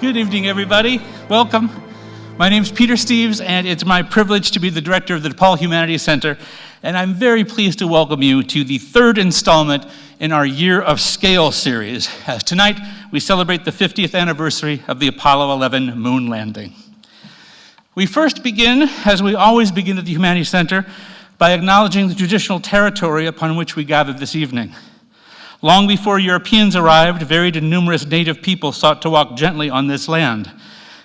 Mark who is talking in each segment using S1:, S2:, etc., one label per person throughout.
S1: Good evening, everybody. Welcome. My name's Peter Steves, and it's my privilege to be the director of the DePaul Humanities Center, and I'm very pleased to welcome you to the third installment in our Year of Scale series. Tonight, we celebrate the 50th anniversary of the Apollo 11 moon landing. We first begin, as we always begin at the Humanities Center, by acknowledging the traditional territory upon which we gathered this evening. Long before Europeans arrived, varied and numerous native people sought to walk gently on this land.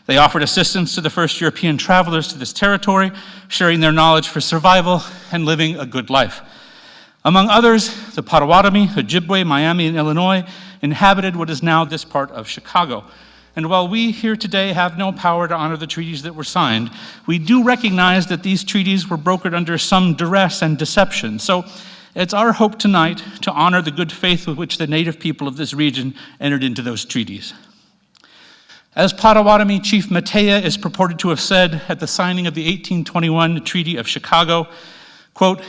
S1: They offered assistance to the first European travelers to this territory, sharing their knowledge for survival and living a good life. Among others, the Potawatomi, Ojibwe, Miami, and Illinois inhabited what is now this part of Chicago. And while we here today have no power to honor the treaties that were signed, we do recognize that these treaties were brokered under some duress and deception. So it's our hope tonight to honor the good faith with which the native people of this region entered into those treaties. As Potawatomi Chief Matea is purported to have said at the signing of the 1821 Treaty of Chicago, quote,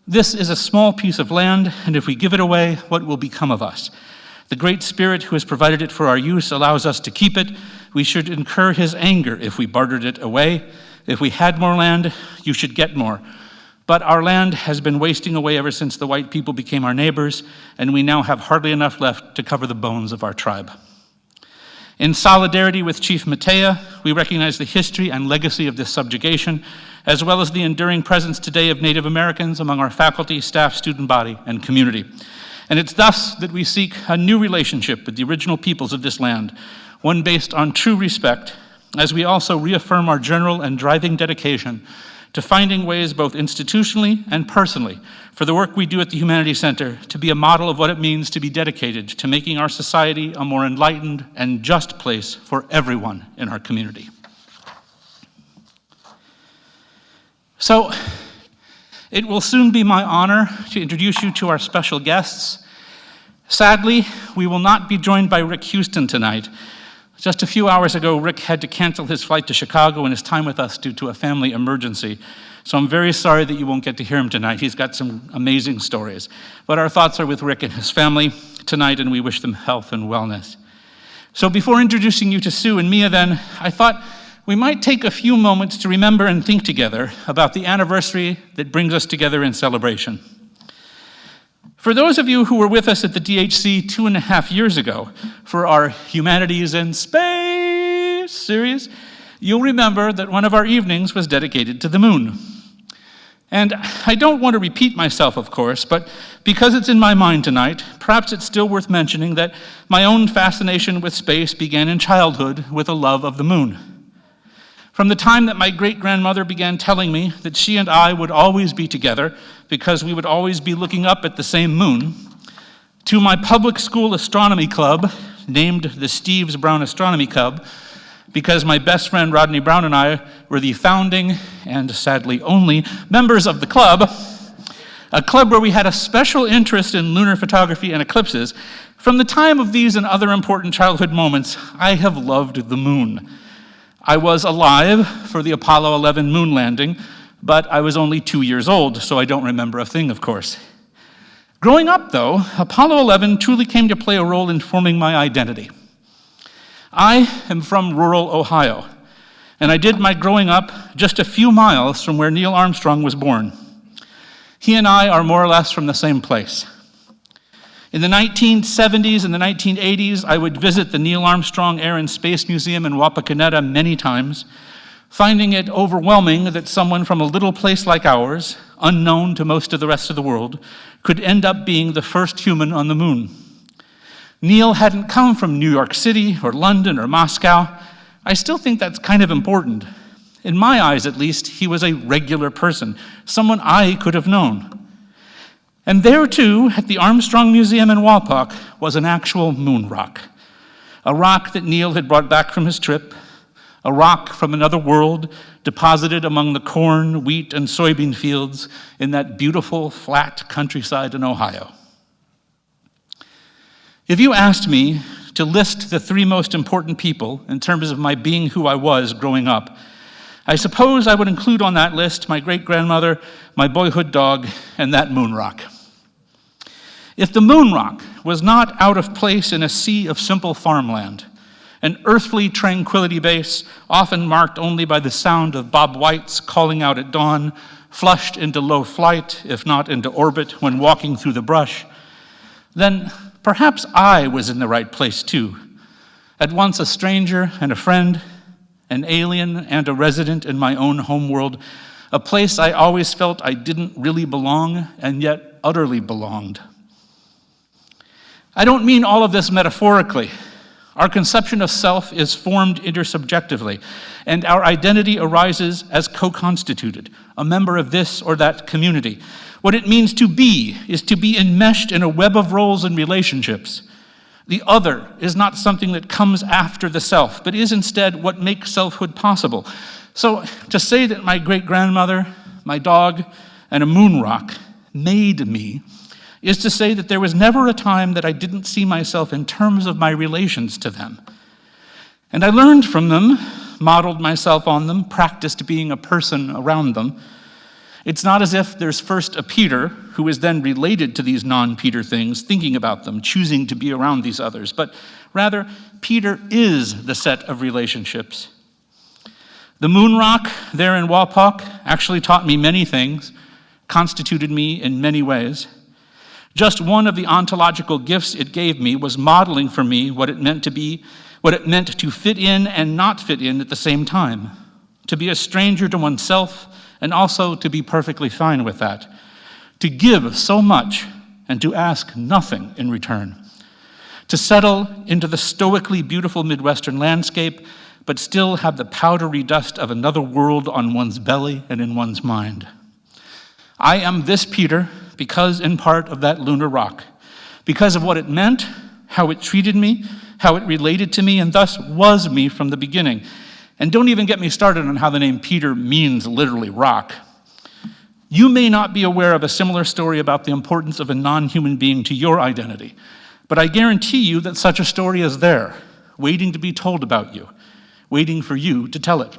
S1: "This is a small piece of land, and if we give it away, what will become of us? The Great Spirit who has provided it for our use allows us to keep it. We should incur his anger if we bartered it away. If we had more land, you should get more. But our land has been wasting away ever since the white people became our neighbors, and we now have hardly enough left to cover the bones of our tribe." In solidarity with Chief Matea, we recognize the history and legacy of this subjugation, as well as the enduring presence today of Native Americans among our faculty, staff, student body, and community. And it's thus that we seek a new relationship with the original peoples of this land, one based on true respect, as we also reaffirm our general and driving dedication to finding ways both institutionally and personally for the work we do at the Humanities Center to be a model of what it means to be dedicated to making our society a more enlightened and just place for everyone in our community. So, it will soon be my honor to introduce you to our special guests. Sadly, we will not be joined by Rick Houston tonight. Just a few hours ago, Rick had to cancel his flight to Chicago and his time with us due to a family emergency. So I'm very sorry that you won't get to hear him tonight. He's got some amazing stories. But our thoughts are with Rick and his family tonight, and we wish them health and wellness. So before introducing you to Sue and Mia then, I thought we might take a few moments to remember and think together about the anniversary that brings us together in celebration. For those of you who were with us at the DHC 2.5 years ago for our Humanities in Space series, you'll remember that one of our evenings was dedicated to the moon. And I don't want to repeat myself, of course, but because it's in my mind tonight, perhaps it's still worth mentioning that my own fascination with space began in childhood with a love of the moon. From the time that my great-grandmother began telling me that she and I would always be together because we would always be looking up at the same moon, to my public school astronomy club, named the Steves Brown Astronomy Club, because my best friend Rodney Brown and I were the founding, and sadly only, members of the club, a club where we had a special interest in lunar photography and eclipses. From the time of these and other important childhood moments, I have loved the moon. I was alive for the Apollo 11 moon landing, but I was only 2 years old, so I don't remember a thing, of course. Growing up, though, Apollo 11 truly came to play a role in forming my identity. I am from rural Ohio, and I did my growing up just a few miles from where Neil Armstrong was born. He and I are more or less from the same place. In the 1970s and the 1980s, I would visit the Neil Armstrong Air and Space Museum in Wapakoneta many times, finding it overwhelming that someone from a little place like ours, unknown to most of the rest of the world, could end up being the first human on the moon. Neil hadn't come from New York City or London or Moscow. I still think that's kind of important. In my eyes, at least, he was a regular person, someone I could have known. And there, too, at the Armstrong Museum in Wapak, was an actual moon rock. A rock that Neil had brought back from his trip, a rock from another world deposited among the corn, wheat, and soybean fields in that beautiful, flat countryside in Ohio. If you asked me to list the 3 most important people in terms of my being who I was growing up, I suppose I would include on that list my great-grandmother, my boyhood dog, and that moon rock. If the moon rock was not out of place in a sea of simple farmland, an earthly tranquility base, often marked only by the sound of Bob White's calling out at dawn, flushed into low flight, if not into orbit, when walking through the brush, then perhaps I was in the right place too. At once a stranger and a friend, an alien and a resident in my own homeworld, a place I always felt I didn't really belong and yet utterly belonged. I don't mean all of this metaphorically. Our conception of self is formed intersubjectively, and our identity arises as co-constituted, a member of this or that community. What it means to be is to be enmeshed in a web of roles and relationships. The other is not something that comes after the self, but is instead what makes selfhood possible. So to say that my great-grandmother, my dog, and a moon rock made me is to say that there was never a time that I didn't see myself in terms of my relations to them. And I learned from them, modeled myself on them, practiced being a person around them. It's not as if there's first a Peter who is then related to these non-Peter things, thinking about them, choosing to be around these others, but rather Peter is the set of relationships. The moon rock there in Wapak actually taught me many things, constituted me in many ways. Just one of the ontological gifts it gave me was modeling for me what it meant to be, what it meant to fit in and not fit in at the same time, to be a stranger to oneself and also to be perfectly fine with that, to give so much and to ask nothing in return, to settle into the stoically beautiful Midwestern landscape, but still have the powdery dust of another world on one's belly and in one's mind. I am this Peter because in part of that lunar rock, because of what it meant, how it treated me, how it related to me, and thus was me from the beginning. And don't even get me started on how the name Peter means literally rock. You may not be aware of a similar story about the importance of a non-human being to your identity, but I guarantee you that such a story is there, waiting to be told about you, waiting for you to tell it.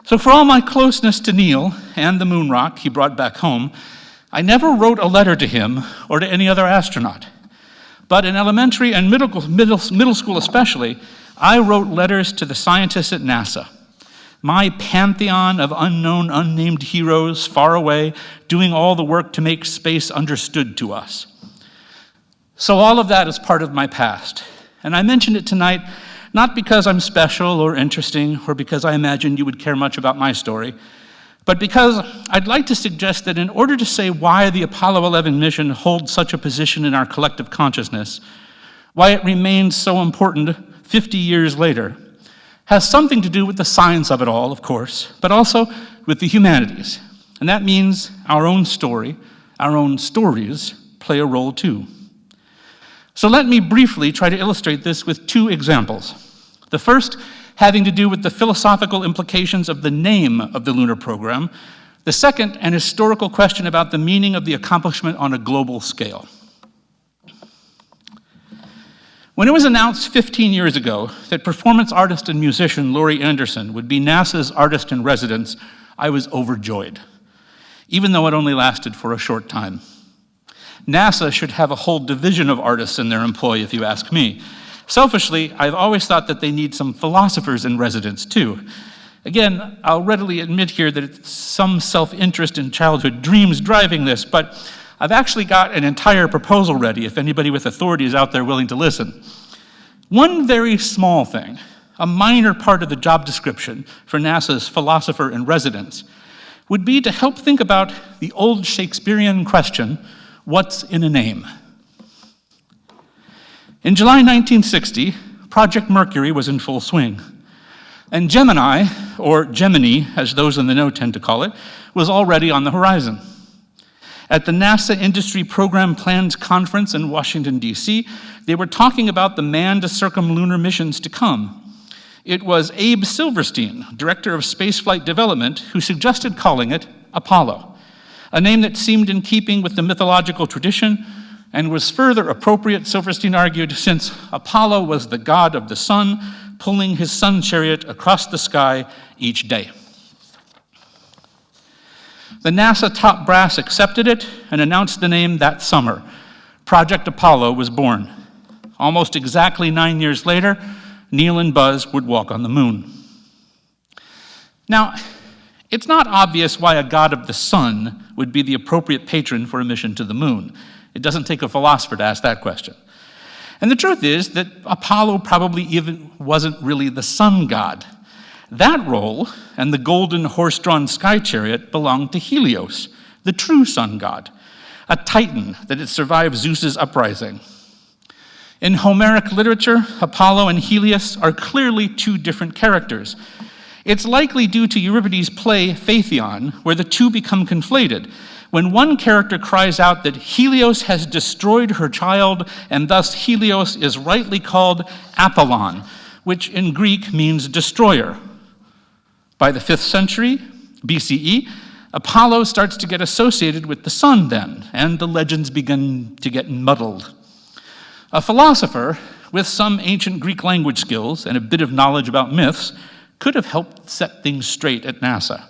S1: So for all my closeness to Neil and the moon rock he brought back home, I never wrote a letter to him or to any other astronaut. But in elementary and middle school especially, I wrote letters to the scientists at NASA, my pantheon of unknown, unnamed heroes far away, doing all the work to make space understood to us. So all of that is part of my past. And I mention it tonight not because I'm special or interesting or because I imagine you would care much about my story, but because I'd like to suggest that in order to say why the Apollo 11 mission holds such a position in our collective consciousness, why it remains so important 50 years later, has something to do with the science of it all, of course, but also with the humanities. And that means our own story, our own stories play a role too. So let me briefly try to illustrate this with two examples. The first having to do with the philosophical implications of the name of the lunar program. The second, an historical question about the meaning of the accomplishment on a global scale. When it was announced 15 years ago that performance artist and musician Laurie Anderson would be NASA's artist in residence, I was overjoyed, even though it only lasted for a short time. NASA should have a whole division of artists in their employ, if you ask me. Selfishly, I've always thought that they need some philosophers in residence, too. Again, I'll readily admit here that it's some self-interest in childhood dreams driving this, but I've actually got an entire proposal ready if anybody with authority is out there willing to listen. One very small thing, a minor part of the job description for NASA's philosopher in residence, would be to help think about the old Shakespearean question, what's in a name? In July 1960, Project Mercury was in full swing. And Gemini, or Gemini, as those in the know tend to call it, was already on the horizon. At the NASA Industry Program Plans Conference in Washington, D.C., they were talking about the manned circumlunar missions to come. It was Abe Silberman, director of spaceflight development, who suggested calling it Apollo, a name that seemed in keeping with the mythological tradition and was further appropriate, Silverstein argued, since Apollo was the god of the sun, pulling his sun chariot across the sky each day. The NASA top brass accepted it and announced the name that summer. Project Apollo was born. Almost exactly 9 years later, Neil and Buzz would walk on the moon. Now, it's not obvious why a god of the sun would be the appropriate patron for a mission to the moon. It doesn't take a philosopher to ask that question. And the truth is that Apollo probably even wasn't really the sun god. That role and the golden horse-drawn sky chariot belonged to Helios, the true sun god, a titan that had survived Zeus's uprising. In Homeric literature, Apollo and Helios are clearly two different characters. It's likely due to Euripides' play Phaethon, where the two become conflated, when one character cries out that Helios has destroyed her child, and thus Helios is rightly called Apollon, which in Greek means destroyer. By the 5th century BCE, Apollo starts to get associated with the sun then, and the legends begin to get muddled. A philosopher with some ancient Greek language skills and a bit of knowledge about myths could have helped set things straight at NASA.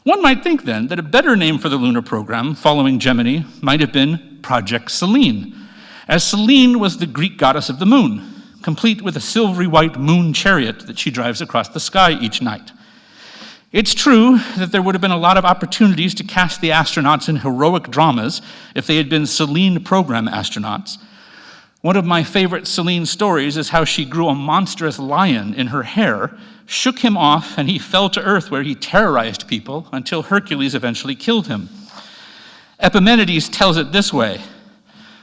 S1: One might think then that a better name for the lunar program following Gemini might have been Project Selene, as Selene was the Greek goddess of the moon, complete with a silvery white moon chariot that she drives across the sky each night. It's true that there would have been a lot of opportunities to cast the astronauts in heroic dramas if they had been Selene program astronauts. One of my favorite Selene stories is how she grew a monstrous lion in her hair, shook him off, and he fell to earth where he terrorized people until Hercules eventually killed him. Epimenides tells it this way: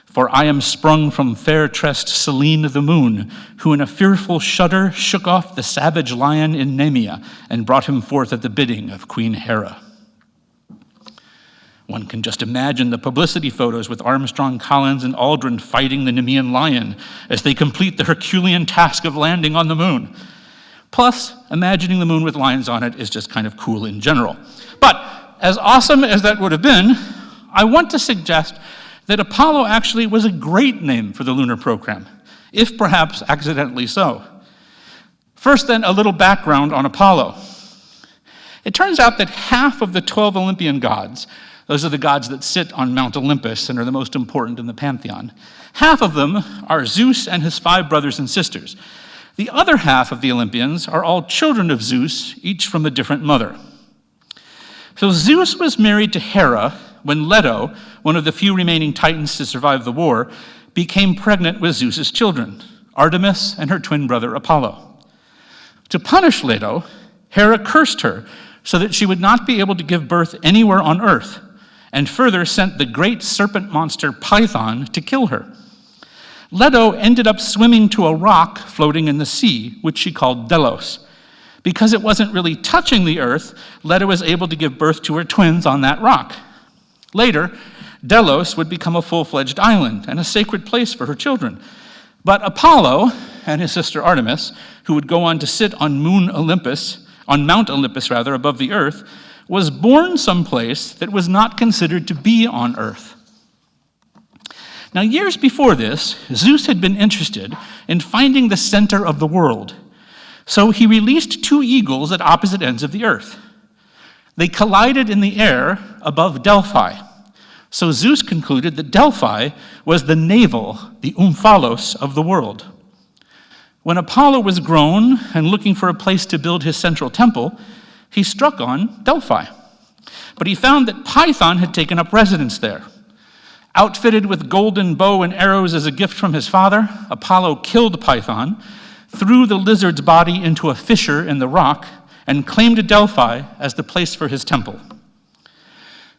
S1: "For I am sprung from fair-tressed Selene the moon, who in a fearful shudder shook off the savage lion in Nemea and brought him forth at the bidding of Queen Hera." One can just imagine the publicity photos with Armstrong, Collins, and Aldrin fighting the Nemean lion as they complete the Herculean task of landing on the moon. Plus, imagining the moon with lions on it is just kind of cool in general. But as awesome as that would have been, I want to suggest that Apollo actually was a great name for the lunar program, if perhaps accidentally so. First then, a little background on Apollo. It turns out that half of the 12 Olympian gods, those are the gods that sit on Mount Olympus and are the most important in the pantheon, half of them are Zeus and his 5 brothers and sisters. The other half of the Olympians are all children of Zeus, each from a different mother. So Zeus was married to Hera when Leto, one of the few remaining titans to survive the war, became pregnant with Zeus's children, Artemis and her twin brother Apollo. To punish Leto, Hera cursed her so that she would not be able to give birth anywhere on Earth, and further sent the great serpent monster Python to kill her. Leto ended up swimming to a rock floating in the sea, which she called Delos. Because it wasn't really touching the Earth, Leto was able to give birth to her twins on that rock. Later, Delos would become a full-fledged island and a sacred place for her children. But Apollo and his sister Artemis, who would go on to sit on Mount Olympus above the Earth, was born someplace that was not considered to be on Earth. Now, years before this, Zeus had been interested in finding the center of the world. So he released 2 eagles at opposite ends of the Earth. They collided in the air above Delphi. So Zeus concluded that Delphi was the navel, the omphalos of the world. When Apollo was grown and looking for a place to build his central temple, he struck on Delphi. But he found that Python had taken up residence there. Outfitted with golden bow and arrows as a gift from his father, Apollo killed Python, threw the lizard's body into a fissure in the rock, and claimed Delphi as the place for his temple.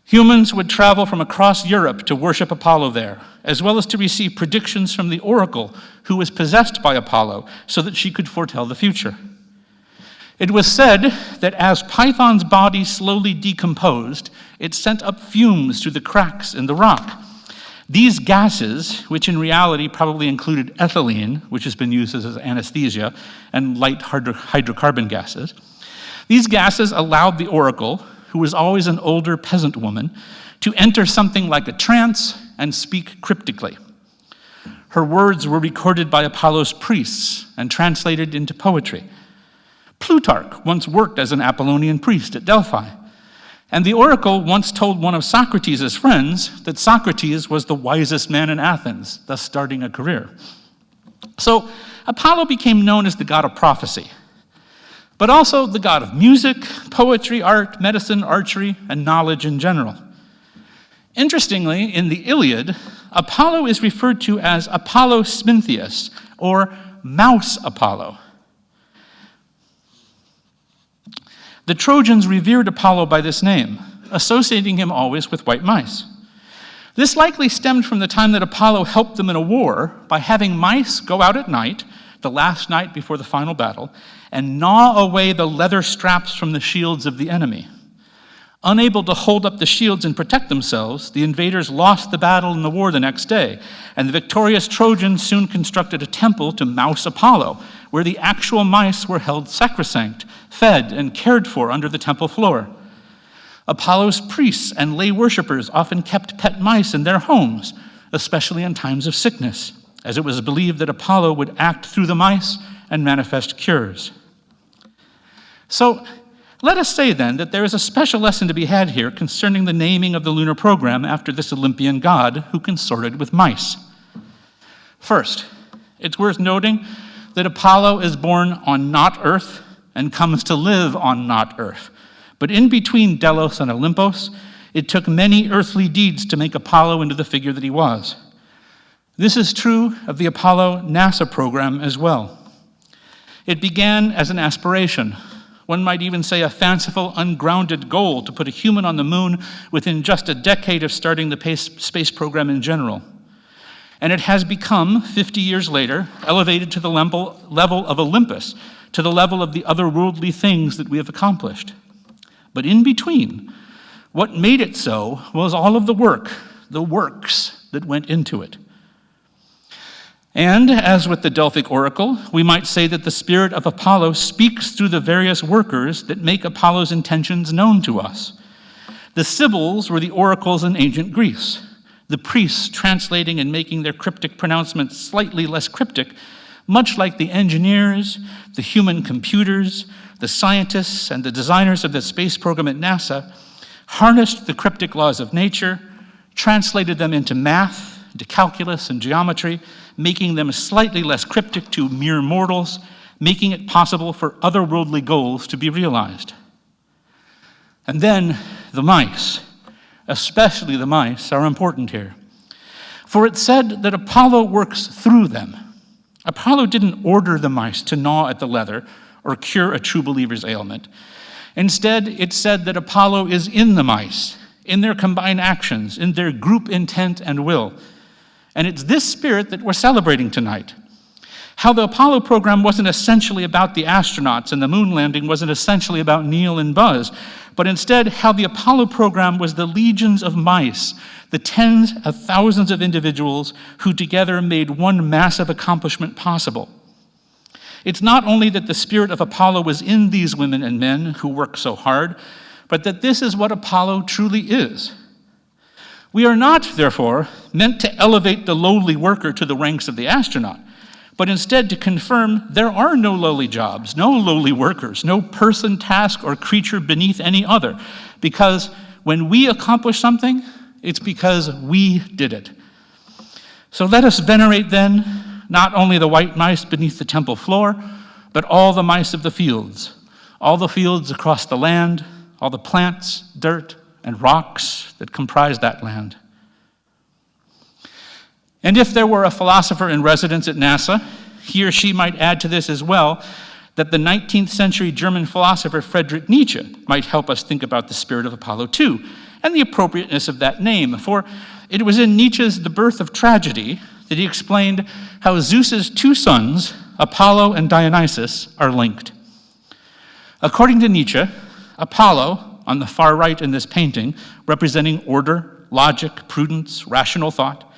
S1: Humans would travel from across Europe to worship Apollo there, as well as to receive predictions from the oracle who was possessed by Apollo so that she could foretell the future. It was said that as Python's body slowly decomposed, it sent up fumes through the cracks in the rock. These gases, which in reality probably included ethylene, which has been used as anesthesia, and light hydrocarbon gases, these gases allowed the oracle, who was always an older peasant woman, to enter something like a trance and speak cryptically. Her words were recorded by Apollo's priests and translated into poetry. Plutarch once worked as an Apollonian priest at Delphi, and the oracle once told one of Socrates' friends that Socrates was the wisest man in Athens, thus starting a career. So Apollo became known as the god of prophecy, but also the god of music, poetry, art, medicine, archery, and knowledge in general. Interestingly, in the Iliad, Apollo is referred to as Apollo Smintheus, or Mouse Apollo. The Trojans revered Apollo by this name, associating him always with white mice. This likely stemmed from the time that Apollo helped them in a war by having mice go out at night, the last night before the final battle, and gnaw away the leather straps from the shields of the enemy. Unable to hold up the shields and protect themselves, the invaders lost the battle and the war the next day, and the victorious Trojans soon constructed a temple to Mouse Apollo, where the actual mice were held sacrosanct, fed, and cared for under the temple floor. Apollo's priests and lay worshippers often kept pet mice in their homes, especially in times of sickness, as it was believed that Apollo would act through the mice and manifest cures. So, let us say then that there is a special lesson to be had here concerning the naming of the lunar program after this Olympian god who consorted with mice. First, it's worth noting that Apollo is born on not Earth and comes to live on not Earth. But in between Delos and Olympos, it took many earthly deeds to make Apollo into the figure that he was. This is true of the Apollo NASA program as well. It began as an aspiration. One might even say a fanciful, ungrounded goal to put a human on the moon within just a decade of starting the space program in general. And it has become, 50 years later, elevated to the level of Olympus, to the level of the otherworldly things that we have accomplished. But in between, what made it so was all of the works that went into it. And, as with the Delphic oracle, we might say that the spirit of Apollo speaks through the various workers that make Apollo's intentions known to us. The Sibyls were the oracles in ancient Greece, the priests translating and making their cryptic pronouncements slightly less cryptic, much like the engineers, the human computers, the scientists, and the designers of the space program at NASA harnessed the cryptic laws of nature, translated them into math, into calculus and geometry, making them slightly less cryptic to mere mortals, making it possible for otherworldly goals to be realized. And then the mice, especially the mice, are important here. For it's said that Apollo works through them. Apollo didn't order the mice to gnaw at the leather or cure a true believer's ailment. Instead, it's said that Apollo is in the mice, in their combined actions, in their group intent and will. And it's this spirit that we're celebrating tonight. How the Apollo program wasn't essentially about the astronauts and the moon landing wasn't essentially about Neil and Buzz, but instead how the Apollo program was the legions of mice, the tens of thousands of individuals who together made one massive accomplishment possible. It's not only that the spirit of Apollo was in these women and men who work so hard, but that this is what Apollo truly is. We are not, therefore, meant to elevate the lowly worker to the ranks of the astronaut, but instead to confirm there are no lowly jobs, no lowly workers, no person, task, or creature beneath any other, because when we accomplish something, it's because we did it. So let us venerate then, not only the white mice beneath the temple floor, but all the mice of the fields, all the fields across the land, all the plants, dirt, and rocks that comprise that land. And if there were a philosopher in residence at NASA, he or she might add to this as well that the 19th century German philosopher Friedrich Nietzsche might help us think about the spirit of Apollo too, and the appropriateness of that name. For it was in Nietzsche's The Birth of Tragedy that he explained how Zeus's two sons, Apollo and Dionysus, are linked. According to Nietzsche, Apollo, on the far right in this painting, representing order, logic, prudence, rational thought,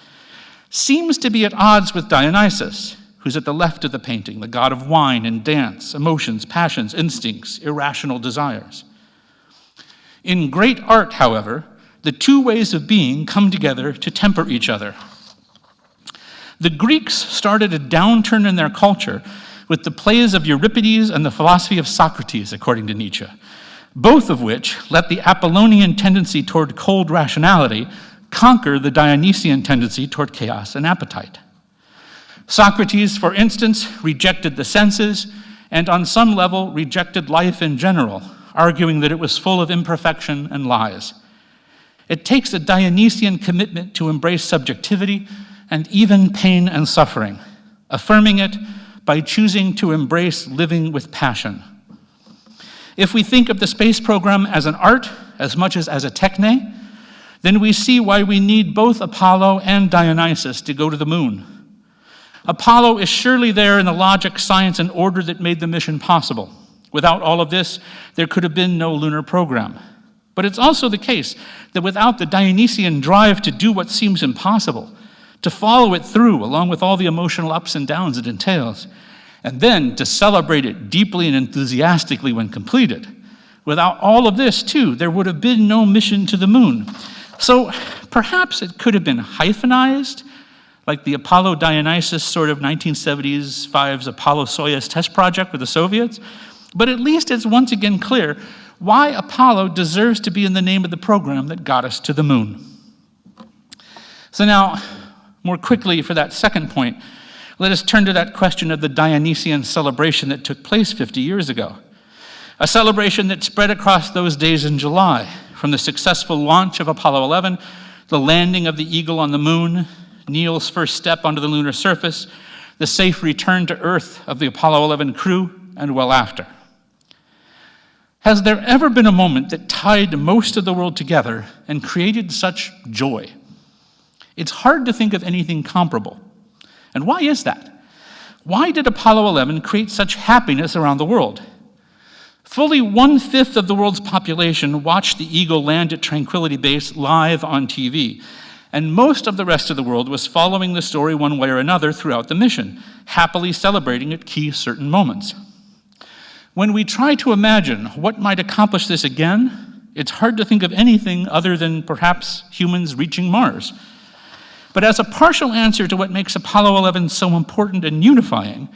S1: seems to be at odds with Dionysus, who's at the left of the painting, the god of wine and dance, emotions, passions, instincts, irrational desires. In great art, however, the two ways of being come together to temper each other. The Greeks started a downturn in their culture with the plays of Euripides and the philosophy of Socrates, according to Nietzsche, both of which let the Apollonian tendency toward cold rationality conquer the Dionysian tendency toward chaos and appetite. Socrates, for instance, rejected the senses and on some level rejected life in general, arguing that it was full of imperfection and lies. It takes a Dionysian commitment to embrace subjectivity and even pain and suffering, affirming it by choosing to embrace living with passion. If we think of the space program as an art as much as a techne, then we see why we need both Apollo and Dionysus to go to the moon. Apollo is surely there in the logic, science, and order that made the mission possible. Without all of this, there could have been no lunar program. But it's also the case that without the Dionysian drive to do what seems impossible, to follow it through along with all the emotional ups and downs it entails, and then to celebrate it deeply and enthusiastically when completed, without all of this, too, there would have been no mission to the moon. So perhaps it could have been hyphenized, like the Apollo-Dionysus sort of 1975's Apollo-Soyuz test project with the Soviets, but at least it's once again clear why Apollo deserves to be in the name of the program that got us to the moon. So now, more quickly for that second point, let us turn to that question of the Dionysian celebration that took place 50 years ago. A celebration that spread across those days in July, from the successful launch of Apollo 11, the landing of the Eagle on the moon, Neil's first step onto the lunar surface, the safe return to Earth of the Apollo 11 crew, and well after. Has there ever been a moment that tied most of the world together and created such joy? It's hard to think of anything comparable. And why is that? Why did Apollo 11 create such happiness around the world? Fully 1/5 of the world's population watched the Eagle land at Tranquility Base live on TV, and most of the rest of the world was following the story one way or another throughout the mission, happily celebrating at key certain moments. When we try to imagine what might accomplish this again, it's hard to think of anything other than perhaps humans reaching Mars. But as a partial answer to what makes Apollo 11 so important and unifying,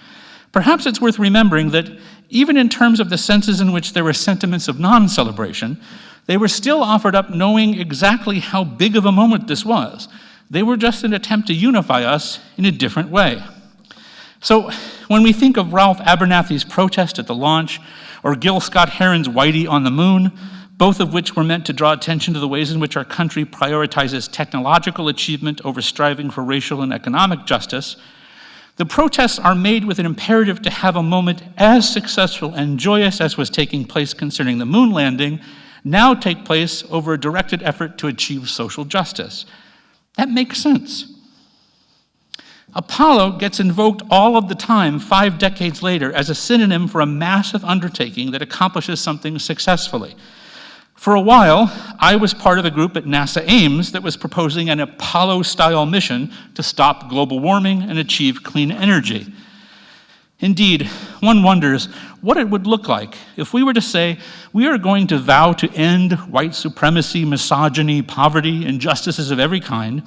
S1: perhaps it's worth remembering that even in terms of the senses in which there were sentiments of non-celebration, they were still offered up knowing exactly how big of a moment this was. They were just an attempt to unify us in a different way. So when we think of Ralph Abernathy's protest at the launch, or Gil Scott-Heron's Whitey on the moon, both of which were meant to draw attention to the ways in which our country prioritizes technological achievement over striving for racial and economic justice, the protests are made with an imperative to have a moment as successful and joyous as was taking place concerning the moon landing now take place over a directed effort to achieve social justice. That makes sense. Apollo gets invoked all of the time 5 decades later as a synonym for a massive undertaking that accomplishes something successfully. For a while, I was part of a group at NASA Ames that was proposing an Apollo-style mission to stop global warming and achieve clean energy. Indeed, one wonders what it would look like if we were to say, we are going to vow to end white supremacy, misogyny, poverty, injustices of every kind,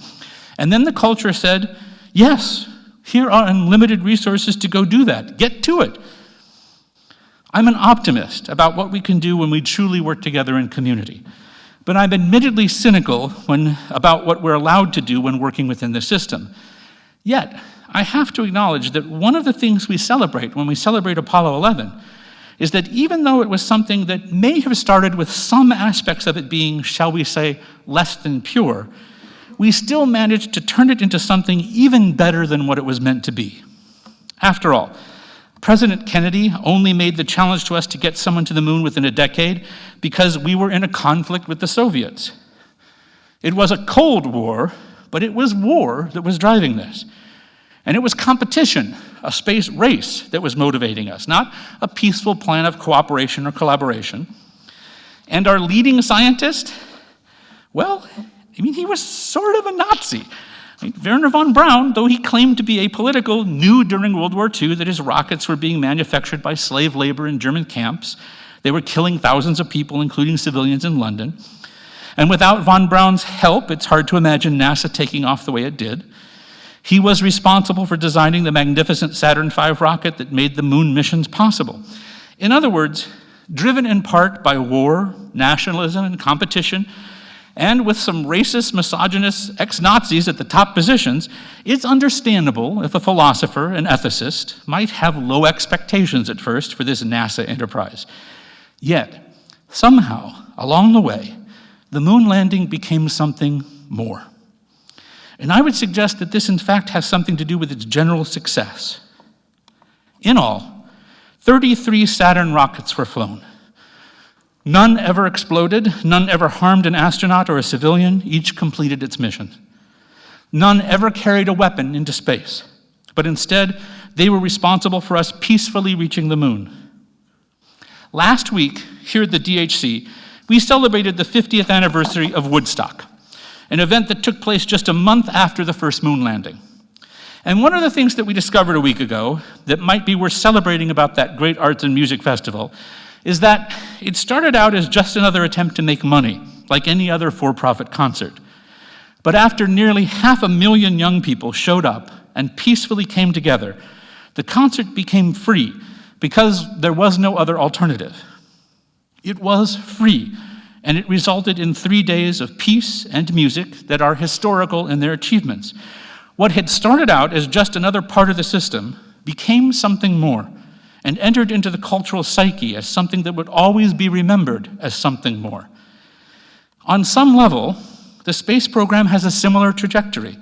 S1: and then the culture said, yes, here are unlimited resources to go do that. Get to it. I'm an optimist about what we can do when we truly work together in community, but I'm admittedly cynical about what we're allowed to do when working within the system. Yet, I have to acknowledge that one of the things we celebrate when we celebrate Apollo 11 is that even though it was something that may have started with some aspects of it being, shall we say, less than pure, we still managed to turn it into something even better than what it was meant to be. After all, President Kennedy only made the challenge to us to get someone to the moon within a decade because we were in a conflict with the Soviets. It was a Cold War, but it was war that was driving this. And it was competition, a space race that was motivating us, not a peaceful plan of cooperation or collaboration. And our leading scientist, well, he was sort of a Nazi. Wernher von Braun, though he claimed to be apolitical, knew during World War II that his rockets were being manufactured by slave labor in German camps. They were killing thousands of people, including civilians in London. And without von Braun's help, it's hard to imagine NASA taking off the way it did. He was responsible for designing the magnificent Saturn V rocket that made the moon missions possible. In other words, driven in part by war, nationalism, and competition, and with some racist, misogynist ex-Nazis at the top positions, it's understandable if a philosopher and ethicist might have low expectations at first for this NASA enterprise. Yet, somehow, along the way, the moon landing became something more. And I would suggest that this, in fact, has something to do with its general success. In all, 33 Saturn rockets were flown. None ever exploded, none ever harmed an astronaut or a civilian, each completed its mission. None ever carried a weapon into space, but instead, they were responsible for us peacefully reaching the moon. Last week, here at the DHC, we celebrated the 50th anniversary of Woodstock, an event that took place just a month after the first moon landing. And one of the things that we discovered a week ago that might be worth celebrating about that great arts and music festival is that it started out as just another attempt to make money, like any other for-profit concert. But after nearly 500,000 young people showed up and peacefully came together, the concert became free because there was no other alternative. It was free, and it resulted in 3 days of peace and music that are historical in their achievements. What had started out as just another part of the system became something more, and entered into the cultural psyche as something that would always be remembered as something more. On some level, the space program has a similar trajectory,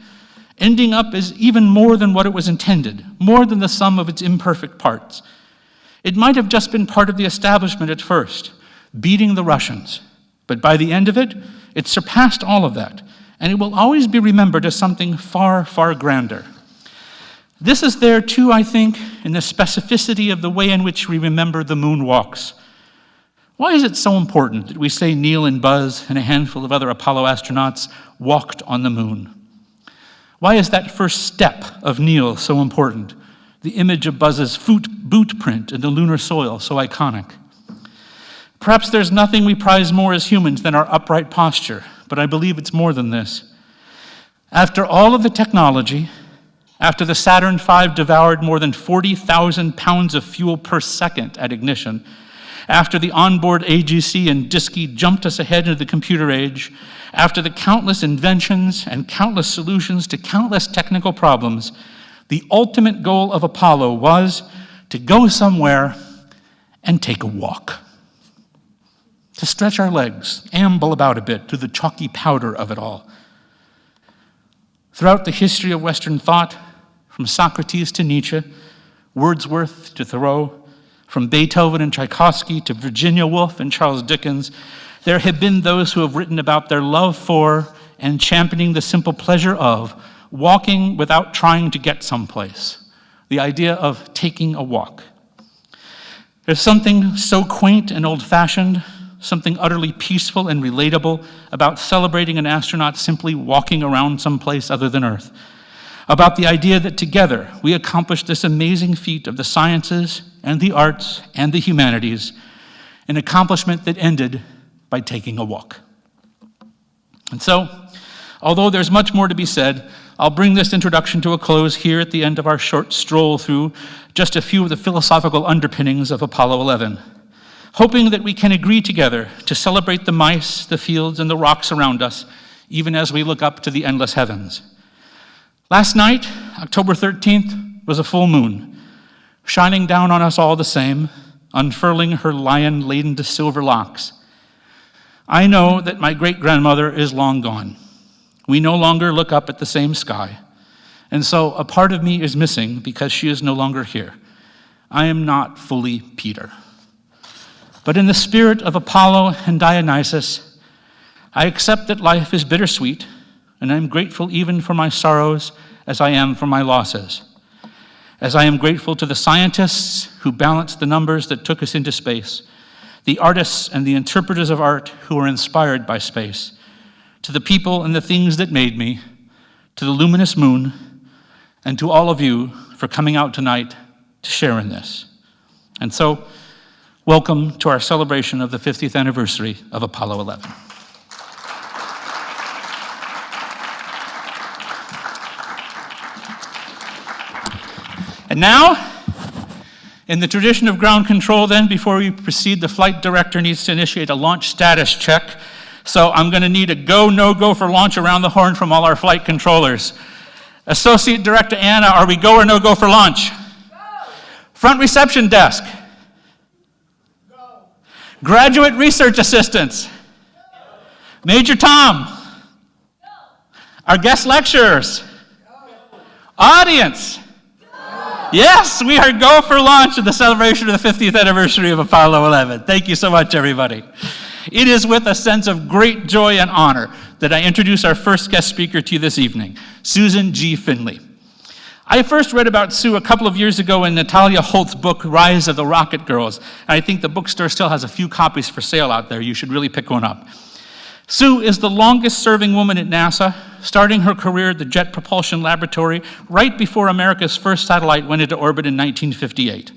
S1: ending up as even more than what it was intended, more than the sum of its imperfect parts. It might have just been part of the establishment at first, beating the Russians, but by the end of it, it surpassed all of that, and it will always be remembered as something far, far grander. This is there too, I think, in the specificity of the way in which we remember the moonwalks. Why is it so important that we say Neil and Buzz and a handful of other Apollo astronauts walked on the moon? Why is that first step of Neil so important? The image of Buzz's boot print in the lunar soil so iconic. Perhaps there's nothing we prize more as humans than our upright posture, but I believe it's more than this. After all of the technology, after the Saturn V devoured more than 40,000 pounds of fuel per second at ignition, after the onboard AGC and DSKY jumped us ahead into the computer age, after the countless inventions and countless solutions to countless technical problems, the ultimate goal of Apollo was to go somewhere and take a walk. To stretch our legs, amble about a bit through the chalky powder of it all. Throughout the history of Western thought, from Socrates to Nietzsche, Wordsworth to Thoreau, from Beethoven and Tchaikovsky to Virginia Woolf and Charles Dickens, there have been those who have written about their love for and championing the simple pleasure of walking without trying to get someplace, the idea of taking a walk. There's something so quaint and old-fashioned, something utterly peaceful and relatable about celebrating an astronaut simply walking around someplace other than Earth, about the idea that together we accomplished this amazing feat of the sciences and the arts and the humanities, an accomplishment that ended by taking a walk. And so, although there's much more to be said, I'll bring this introduction to a close here at the end of our short stroll through just a few of the philosophical underpinnings of Apollo 11, hoping that we can agree together to celebrate the mice, the fields, and the rocks around us, even as we look up to the endless heavens. Last night, October 13th, was a full moon, shining down on us all the same, unfurling her lion-laden silver locks. I know that my great-grandmother is long gone. We no longer look up at the same sky, and so a part of me is missing because she is no longer here. I am not fully Peter. But in the spirit of Apollo and Dionysus, I accept that life is bittersweet, and I am grateful even for my sorrows as I am for my losses. As I am grateful to the scientists who balanced the numbers that took us into space, the artists and the interpreters of art who were inspired by space, to the people and the things that made me, to the luminous moon, and to all of you for coming out tonight to share in this. And so, welcome to our celebration of the 50th anniversary of Apollo 11. And now, in the tradition of ground control then, before we proceed, the flight director needs to initiate a launch status check So I'm going to need a go, no-go for launch around the horn from all our flight controllers. Associate Director Anna, are we go or no-go for launch? Go. Front reception desk. Go. Graduate research assistants. Go. Major Tom. Go. Our guest lecturers. Go. Audience. Go. Yes, we are go for launch at the celebration of the 50th anniversary of Apollo 11. Thank you so much, everybody. It is with a sense of great joy and honor that I introduce our first guest speaker to you this evening, Susan G. Finley. I first read about Sue a couple of years ago in Natalia Holt's book, Rise of the Rocket Girls, and I think the bookstore still has a few copies for sale out there. You should really pick one up. Sue is the longest-serving woman at NASA, starting her career at the Jet Propulsion Laboratory right before America's first satellite went into orbit in 1958.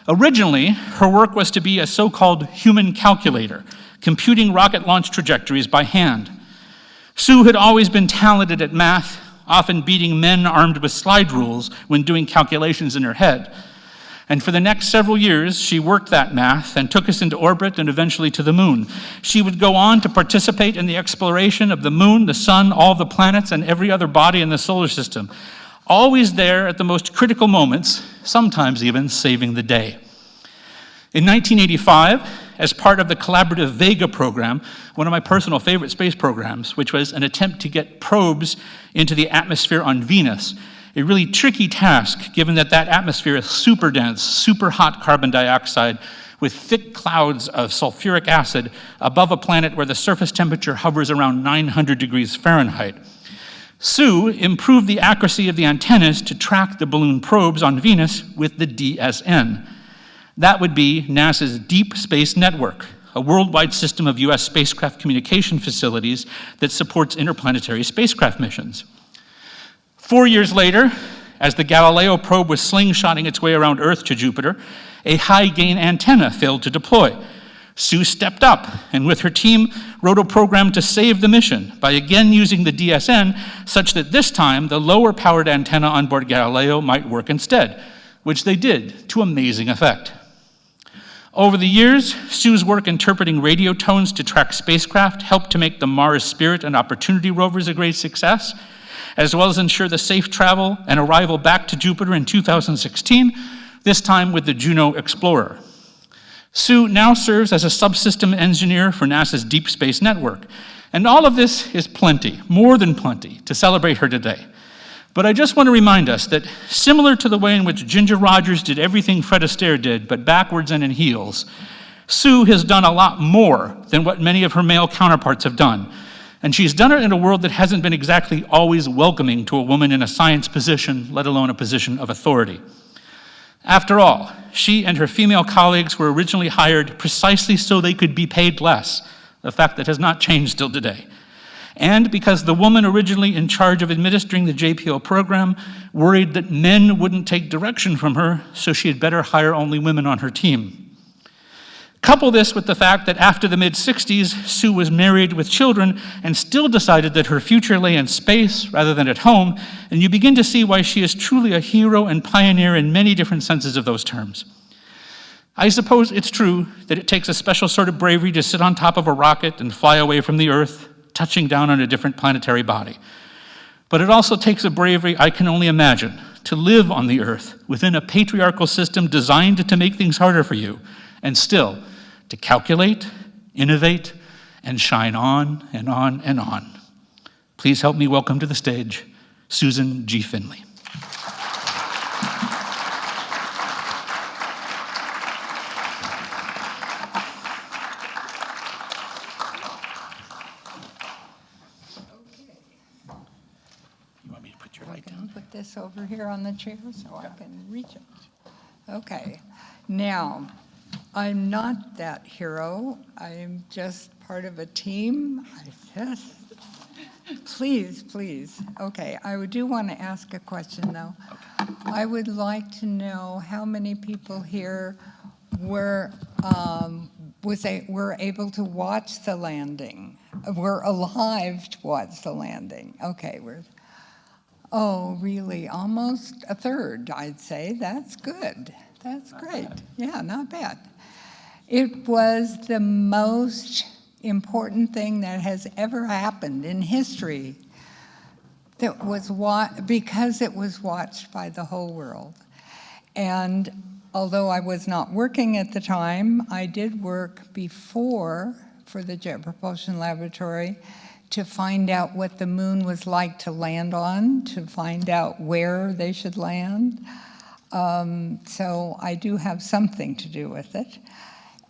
S1: Originally, her work was to be a so-called human calculator, computing rocket launch trajectories by hand. Sue had always been talented at math, often beating men armed with slide rules when doing calculations in her head. And for the next several years, she worked that math and took us into orbit and eventually to the moon. She would go on to participate in the exploration of the moon, the sun, all the planets, and every other body in the solar system, always there at the most critical moments, sometimes even saving the day. In 1985, as part of the collaborative Vega program, one of my personal favorite space programs, which was an attempt to get probes into the atmosphere on Venus, a really tricky task given that that atmosphere is super dense, super hot carbon dioxide with thick clouds of sulfuric acid above a planet where the surface temperature hovers around 900 degrees Fahrenheit. Sue improved the accuracy of the antennas to track the balloon probes on Venus with the DSN. That would be NASA's Deep Space Network, a worldwide system of US spacecraft communication facilities that supports interplanetary spacecraft missions. 4 years later, as the Galileo probe was slingshotting its way around Earth to Jupiter, a high-gain antenna failed to deploy. Sue stepped up and with her team wrote a program to save the mission by again using the DSN such that this time the lower-powered antenna on board Galileo might work instead, which they did to amazing effect. Over the years, Sue's work interpreting radio tones to track spacecraft helped to make the Mars Spirit and Opportunity rovers a great success, as well as ensure the safe travel and arrival back to Jupiter in 2016, this time with the Juno Explorer. Sue now serves as a subsystem engineer for NASA's Deep Space Network, and all of this is plenty, more than plenty, to celebrate her today. But I just want to remind us that similar to the way in which Ginger Rogers did everything Fred Astaire did, but backwards and in heels, Sue has done a lot more than what many of her male counterparts have done. And she's done it in a world that hasn't been exactly always welcoming to a woman in a science position, let alone a position of authority. After all, she and her female colleagues were originally hired precisely so they could be paid less, a fact that has not changed till today. And because the woman originally in charge of administering the JPL program worried that men wouldn't take direction from her, so she had better hire only women on her team. Couple this with the fact that after the mid-60s, Sue was married with children and still decided that her future lay in space rather than at home, and you begin to see why she is truly a hero and pioneer in many different senses of those terms. I suppose it's true that it takes a special sort of bravery to sit on top of a rocket and fly away from the Earth, touching down on a different planetary body. But it also takes a bravery I can only imagine to live on the Earth within a patriarchal system designed to make things harder for you, and still to calculate, innovate, and shine on and on and on. Please help me welcome to the stage Susan G. Finley.
S2: Put this over here on the chair so I can reach it. Okay. Now, I'm not that hero. I'm just part of a team. Please. Okay, I do want to ask a question, though. Okay. I would like to know how many people here were able to watch the landing, were alive to watch the landing. Okay, oh, really? Almost a third, I'd say. That's good. That's great. Yeah, not bad. It was the most important thing that has ever happened in history that was because it was watched by the whole world. And although I was not working at the time, I did work before for the Jet Propulsion Laboratory to find out what the moon was like to land on, to find out where they should land. So I do have something to do with it.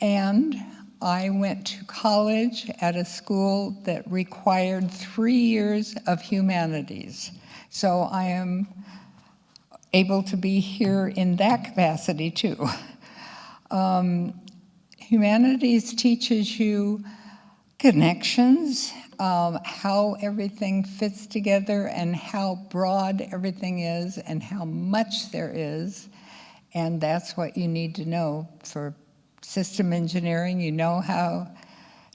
S2: And I went to college at a school that required 3 years of humanities. So I am able to be here in that capacity too. Humanities teaches you connections, how everything fits together and how broad everything is and how much there is. And that's what you need to know for system engineering. You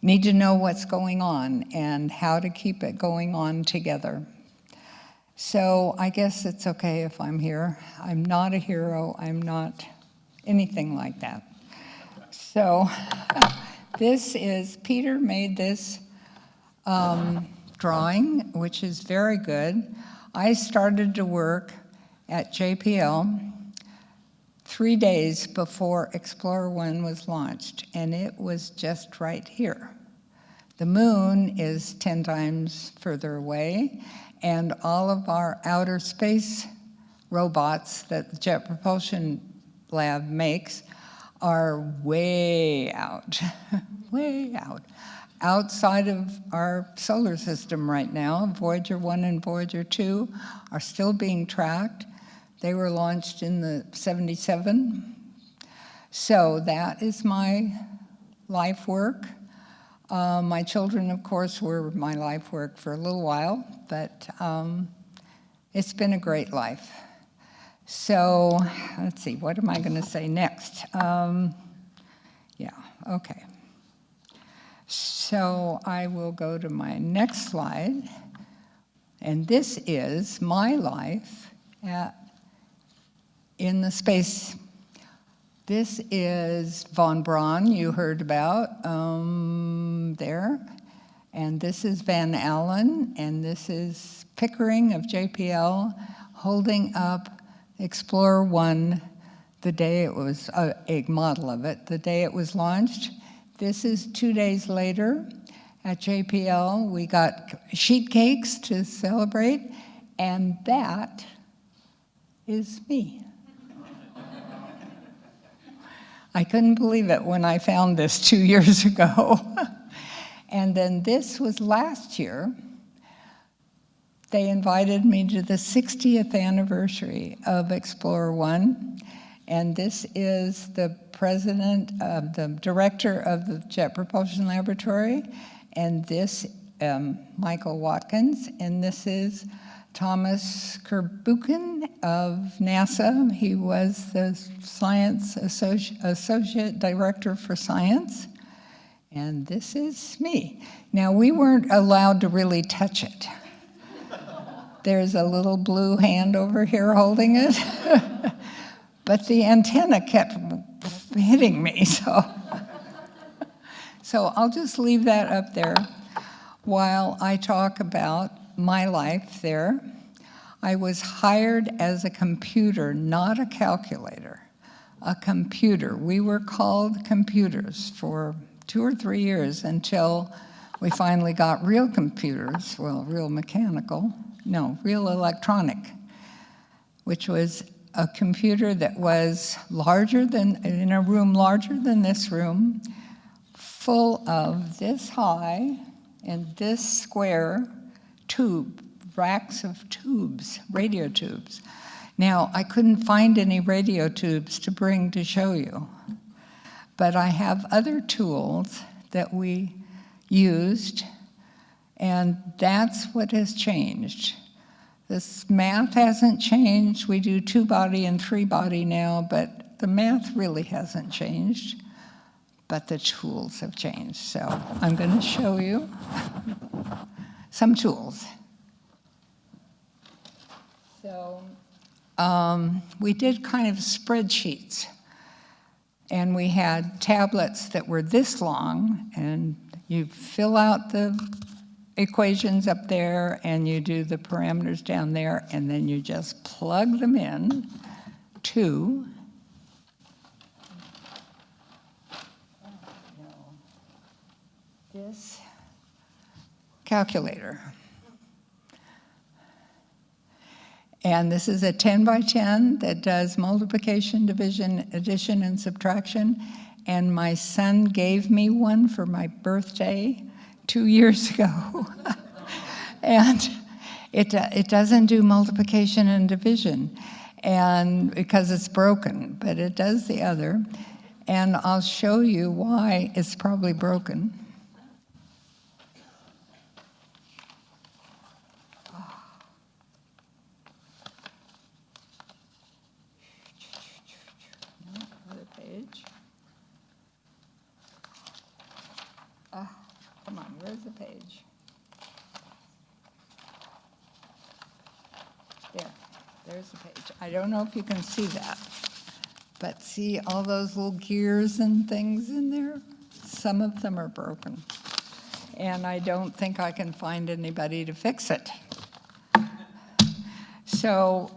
S2: need to know what's going on and how to keep it going on together. So I guess it's okay if I'm here. I'm not a hero. I'm not anything like that. So Peter made this drawing, which is very good. I started to work at JPL 3 days before Explorer 1 was launched, and it was just right here. The moon is 10 times further away, and all of our outer space robots that the Jet Propulsion Lab makes are way out, way out. Outside of our solar system right now, Voyager 1 and Voyager 2 are still being tracked. They were launched in the 77. So that is my life work. My children, of course, were my life work for a little while, but it's been a great life. So let's see, what am I going to say next? Yeah, okay. So I will go to my next slide, and this is my life in the space. This is von Braun, you heard about there, and this is Van Allen, and this is Pickering of JPL holding up Explorer 1 the day it was, a model of it, the day it was launched. This is 2 days later at JPL. We got sheet cakes to celebrate, and that is me. I couldn't believe it when I found this 2 years ago. And then this was last year. They invited me to the 60th anniversary of Explorer 1, and this is the president of the director of the Jet Propulsion Laboratory, and this Michael Watkins, and this is Thomas Kerbuchen of NASA. He was the science associate director for science, and this is me. Now, we weren't allowed to really touch it. There's a little blue hand over here holding it. But the antenna kept hitting me, so I'll just leave that up there while I talk about my life there. I was hired as a computer, not a calculator, a computer. We were called computers for 2 or 3 years until we finally got real computers, well, real electronic, which was a computer that was in a room larger than this room, full of this high and this square racks of tubes, radio tubes. Now, I couldn't find any radio tubes to bring to show you, but I have other tools that we used, and that's what has changed. This math hasn't changed. We do 2-body and 3-body now, but the math really hasn't changed, but the tools have changed. So I'm going to show you some tools. So we did kind of spreadsheets, and we had tablets that were this long, and You fill out the equations up there, and you do the parameters down there, and then you just plug them in to this calculator. And this is a 10 by 10 that does multiplication, division, addition, and subtraction. And my son gave me one for my birthday 2 years ago. And it doesn't do multiplication and division, and because it's broken, but it does the other. And I'll show you why it's probably broken. Other page. Come on, where's the page? There's the page. I don't know if you can see that, but see all those little gears and things in there? Some of them are broken, and I don't think I can find anybody to fix it. So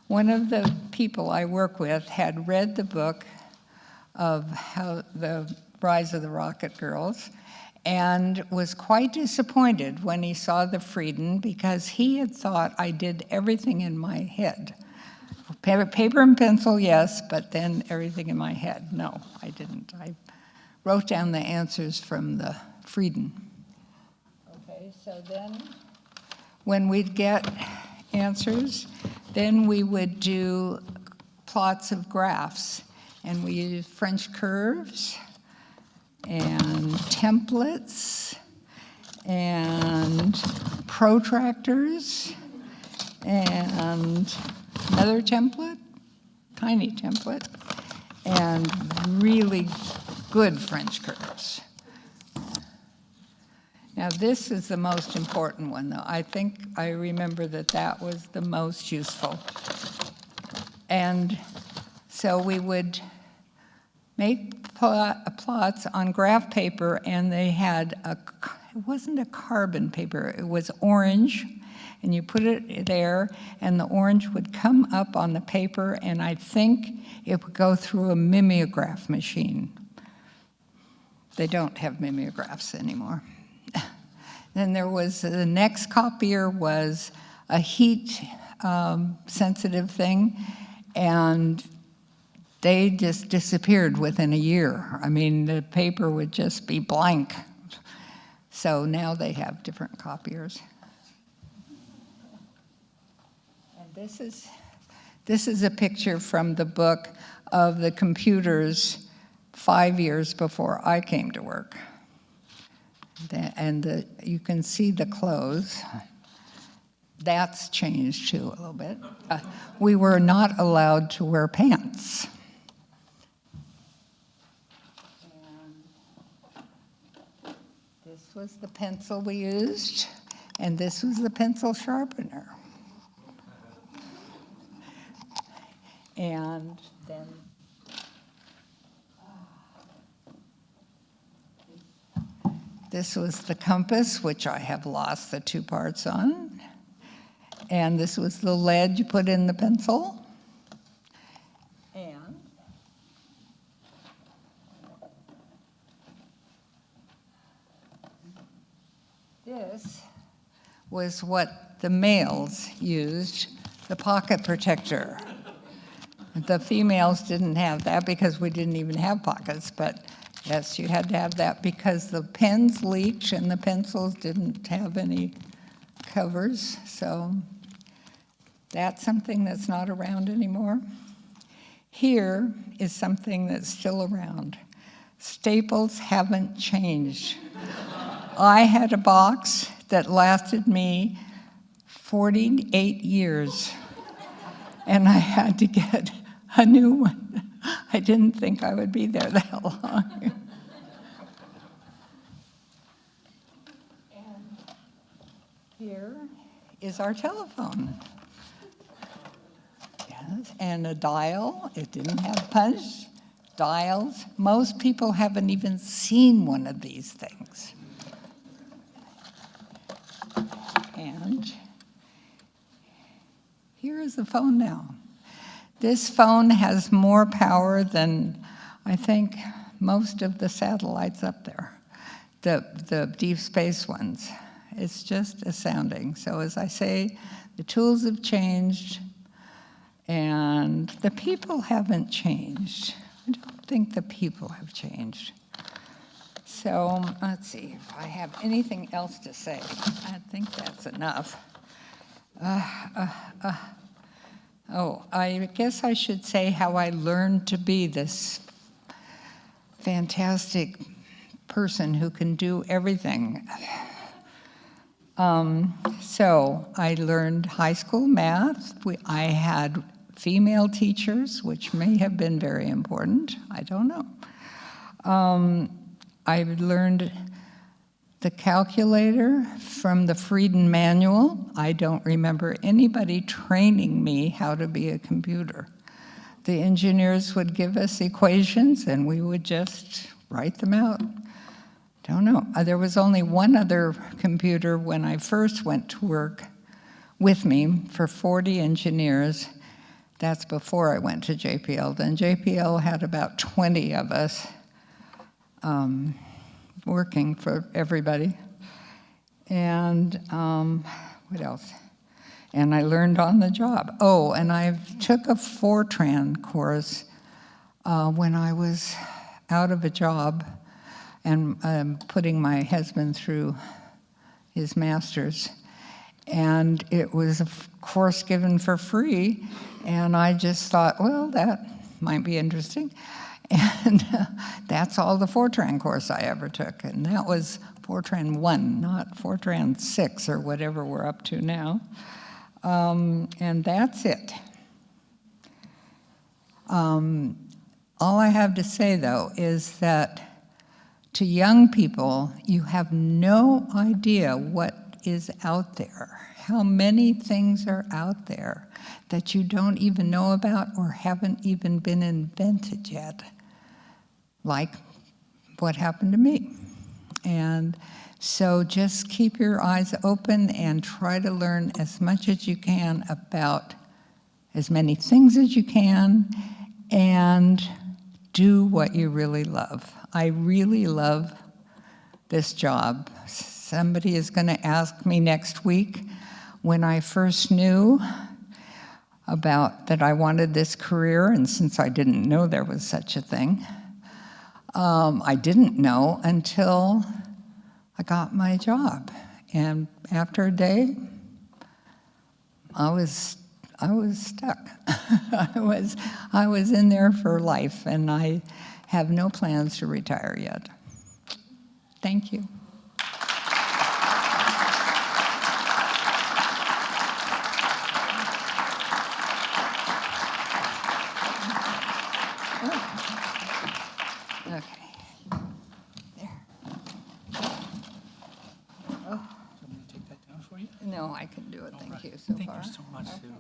S2: one of the people I work with had read the book of how the Rise of the Rocket Girls, and was quite disappointed when he saw the Frieden, because he had thought I did everything in my head. Paper and pencil, yes, but then everything in my head. No, I didn't. I wrote down the answers from the Frieden. Okay, so then when we'd get answers, then we would do plots of graphs, and we used French curves and templates and protractors and another template, tiny template, and really good French curves. Now this is the most important one, though. I think I remember that was the most useful. And so we would make plots on graph paper, and they had it wasn't a carbon paper, it was orange, and you put it there, and the orange would come up on the paper, and I think it would go through a mimeograph machine. They don't have mimeographs anymore. Then there was, the next copier was a heat sensitive thing, and they just disappeared within a year. I mean, the paper would just be blank. So now they have different copiers. And this is a picture from the book of the computers 5 years before I came to work. And you can see the clothes. That's changed too a little bit. We were not allowed to wear pants. This was the pencil we used, and this was the pencil sharpener. And then this was the compass, which I have lost the 2 parts on. And this was the lead you put in the pencil. And this was what the males used, the pocket protector. The females didn't have that because we didn't even have pockets, but yes, you had to have that because the pens leaked and the pencils didn't have any covers. So that's something that's not around anymore. Here is something that's still around. Staples haven't changed. I had a box that lasted me 48 years, and I had to get a new one. I didn't think I would be there that long. And here is our telephone. Yes, and a dial. It didn't have punch. dials. Most people haven't even seen one of these things. And here is the phone now. This phone has more power than, I think, most of the satellites up there, the deep space ones. It's just astounding. So as I say, the tools have changed, and the people haven't changed. I don't think the people have changed. So let's see if I have anything else to say. I think that's enough. Oh, I guess I should say how I learned to be this fantastic person who can do everything. So I learned high school math. I had female teachers, which may have been very important. I don't know. I learned the calculator from the Frieden manual. I don't remember anybody training me how to be a computer. The engineers would give us equations and we would just write them out. Don't know. There was only one other computer when I first went to work with me for 40 engineers. That's before I went to JPL. Then JPL had about 20 of us working for everybody. And what else? And I learned on the job. Oh, and I took a Fortran course when I was out of a job and putting my husband through his master's. And it was a course given for free, and I just thought, well, that might be interesting. And that's all the Fortran course I ever took, and that was Fortran 1, not Fortran 6 or whatever we're up to now. And that's it. All I have to say, though, is that to young people, you have no idea what is out there, how many things are out there that you don't even know about or haven't even been invented yet, like what happened to me. And so just keep your eyes open and try to learn as much as you can about as many things as you can, and do what you really love. I really love this job. Somebody is going to ask me next week when I first knew about that I wanted this career, and since I didn't know there was such a thing, I didn't know until I got my job. And after a day, I was stuck. I was in there for life, and I have no plans to retire yet. Thank you. Okay. There. Oh.
S1: Want me to take that down for you?
S2: No, I can do it. Thank you so far.
S1: Thank you so much, Sue.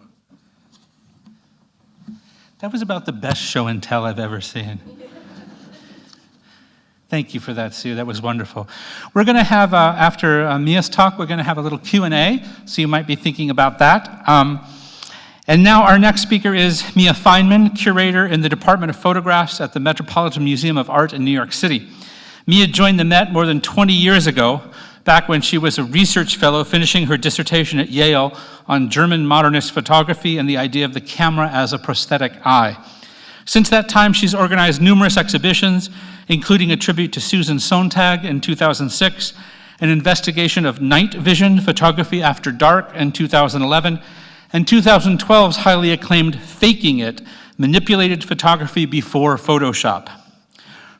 S1: That was about the best show and tell I've ever seen. Thank you for that, Sue. That was wonderful. We're going to have, after Mia's talk, we're going to have a little Q&A, so you might be thinking about that. And now our next speaker is Mia Fineman, curator in the Department of Photographs at the Metropolitan Museum of Art in New York City. Mia joined the Met more than 20 years ago, back when she was a research fellow finishing her dissertation at Yale on German modernist photography and the idea of the camera as a prosthetic eye. Since that time, she's organized numerous exhibitions, including a tribute to Susan Sontag in 2006, an investigation of night vision photography after dark in 2011, and 2012's highly acclaimed Faking It, Manipulated Photography Before Photoshop.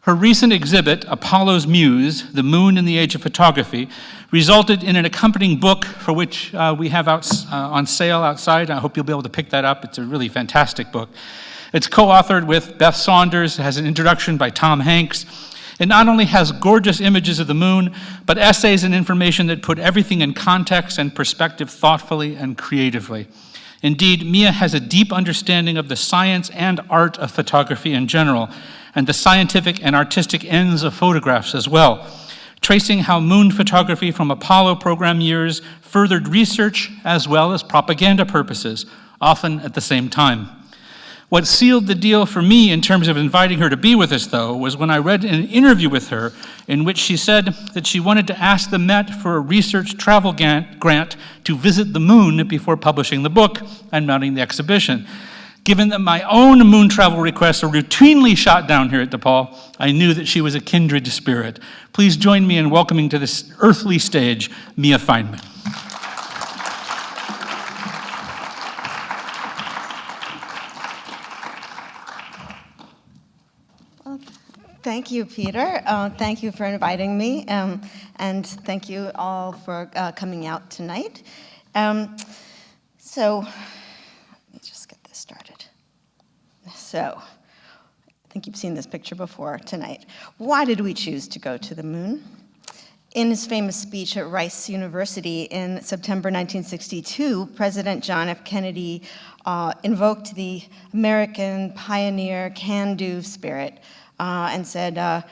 S1: Her recent exhibit, Apollo's Muse, The Moon in the Age of Photography, resulted in an accompanying book for which we have on sale outside. I hope you'll be able to pick that up. It's a really fantastic book. It's co-authored with Beth Saunders. It has an introduction by Tom Hanks. It not only has gorgeous images of the moon, but essays and information that put everything in context and perspective thoughtfully and creatively. Indeed, Mia has a deep understanding of the science and art of photography in general, and the scientific and artistic ends of photographs as well, tracing how moon photography from Apollo program years furthered research as well as propaganda purposes, often at the same time. What sealed the deal for me in terms of inviting her to be with us, though, was when I read an interview with her in which she said that she wanted to ask the Met for a research travel grant to visit the moon before publishing the book and mounting the exhibition. Given that my own moon travel requests are routinely shot down here at DePaul, I knew that she was a kindred spirit. Please join me in welcoming to this earthly stage, Mia Fineman.
S3: Thank you, Peter. Thank you for inviting me, and thank you all for coming out tonight. So, let me just get this started. So, I think you've seen this picture before tonight. Why did we choose to go to the moon? In his famous speech at Rice University in September 1962, President John F. Kennedy invoked the American pioneer can-do spirit and said,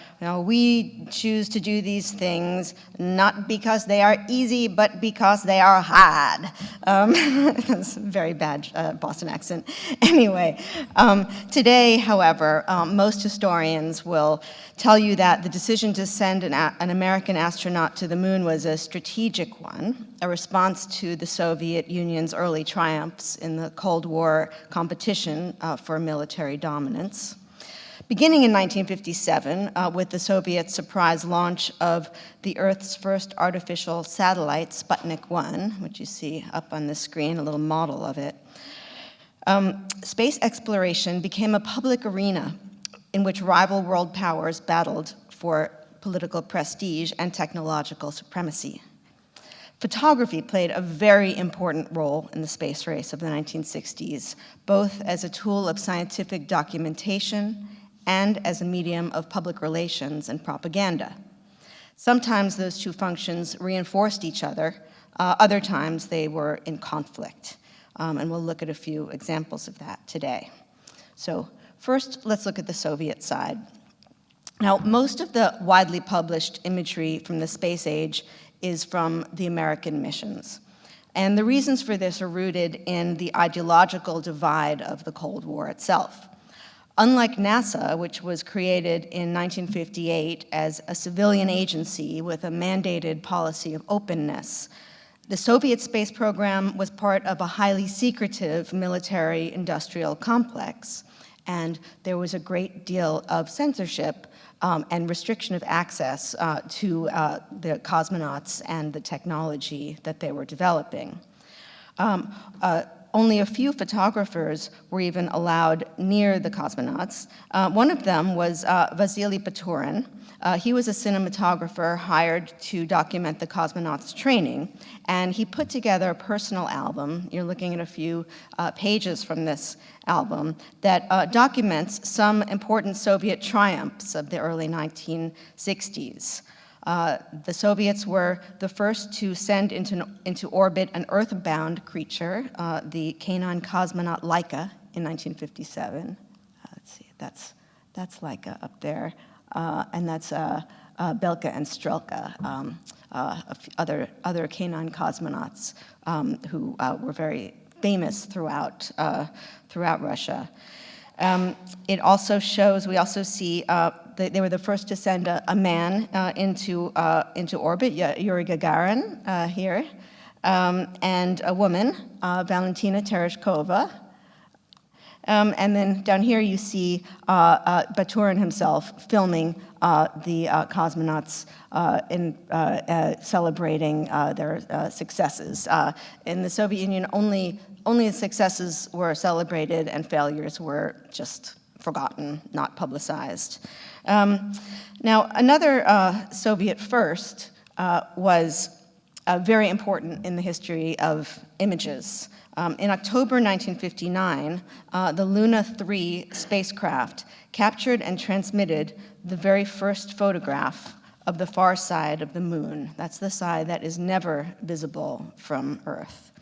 S3: we choose to do these things not because they are easy, but because they are hard. That's a very bad Boston accent. Anyway, today, however, most historians will tell you that the decision to send an American astronaut to the moon was a strategic one, a response to the Soviet Union's early triumphs in the Cold War competition for military dominance. Beginning in 1957, with the Soviet surprise launch of the Earth's first artificial satellite, Sputnik 1, which you see up on the screen, a little model of it, space exploration became a public arena in which rival world powers battled for political prestige and technological supremacy. Photography played a very important role in the space race of the 1960s, both as a tool of scientific documentation and as a medium of public relations and propaganda. Sometimes those two functions reinforced each other, other times they were in conflict. And we'll look at a few examples of that today. So first, let's look at the Soviet side. Now, most of the widely published imagery from the space age is from the American missions. And the reasons for this are rooted in the ideological divide of the Cold War itself. Unlike NASA, which was created in 1958 as a civilian agency with a mandated policy of openness, the Soviet space program was part of a highly secretive military-industrial complex, and there was a great deal of censorship and restriction of access to the cosmonauts and the technology that they were developing. Only a few photographers were even allowed near the cosmonauts. One of them was Vasily Peturin. He was a cinematographer hired to document the cosmonauts' training, and he put together a personal album. You're looking at a few pages from this album that documents some important Soviet triumphs of the early 1960s. The Soviets were the first to send into orbit an Earth-bound creature, the canine cosmonaut Laika, in 1957. Let's see, that's Laika up there, and that's Belka and Strelka, other canine cosmonauts who were very famous throughout Russia. It also shows, we also see they were the first to send a man into orbit, Yuri Gagarin here, and a woman, Valentina Tereshkova. And then down here you see Baturin himself filming the cosmonauts celebrating their successes. In the Soviet Union, only the successes were celebrated and failures were just forgotten, not publicized. Now, another Soviet first was very important in the history of images. In October 1959, the Luna 3 spacecraft captured and transmitted the very first photograph of the far side of the moon. That's the side that is never visible from Earth.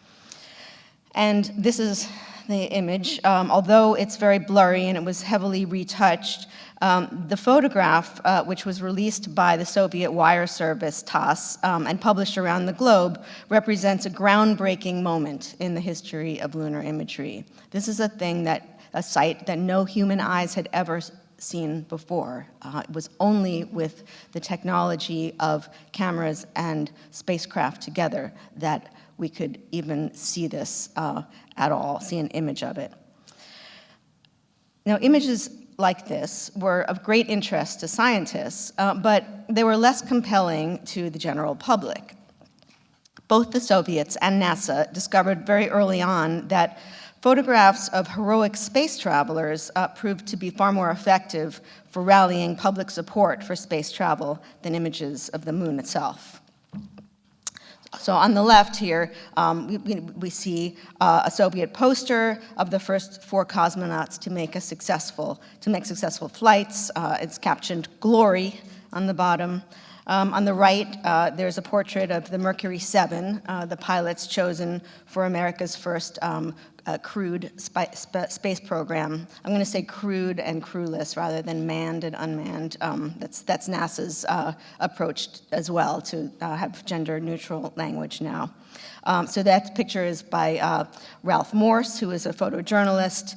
S3: And this is the image. Although it's very blurry and it was heavily retouched, The photograph, which was released by the Soviet wire service TASS and published around the globe, represents a groundbreaking moment in the history of lunar imagery. This is a sight that no human eyes had ever seen before. It was only with the technology of cameras and spacecraft together that we could even see this at all, see an image of it. Now, images like this were of great interest to scientists, but they were less compelling to the general public. Both the Soviets and NASA discovered very early on that photographs of heroic space travelers proved to be far more effective for rallying public support for space travel than images of the moon itself. So on the left here, we see a Soviet poster of the first 4 cosmonauts to make successful flights. It's captioned "Glory" on the bottom. On the right, there's a portrait of the Mercury 7, the pilots chosen for America's first crewed space program. I'm going to say crewed and crewless rather than manned and unmanned. That's NASA's approach as well, to have gender-neutral language now. So that picture is by Ralph Morse, who is a photojournalist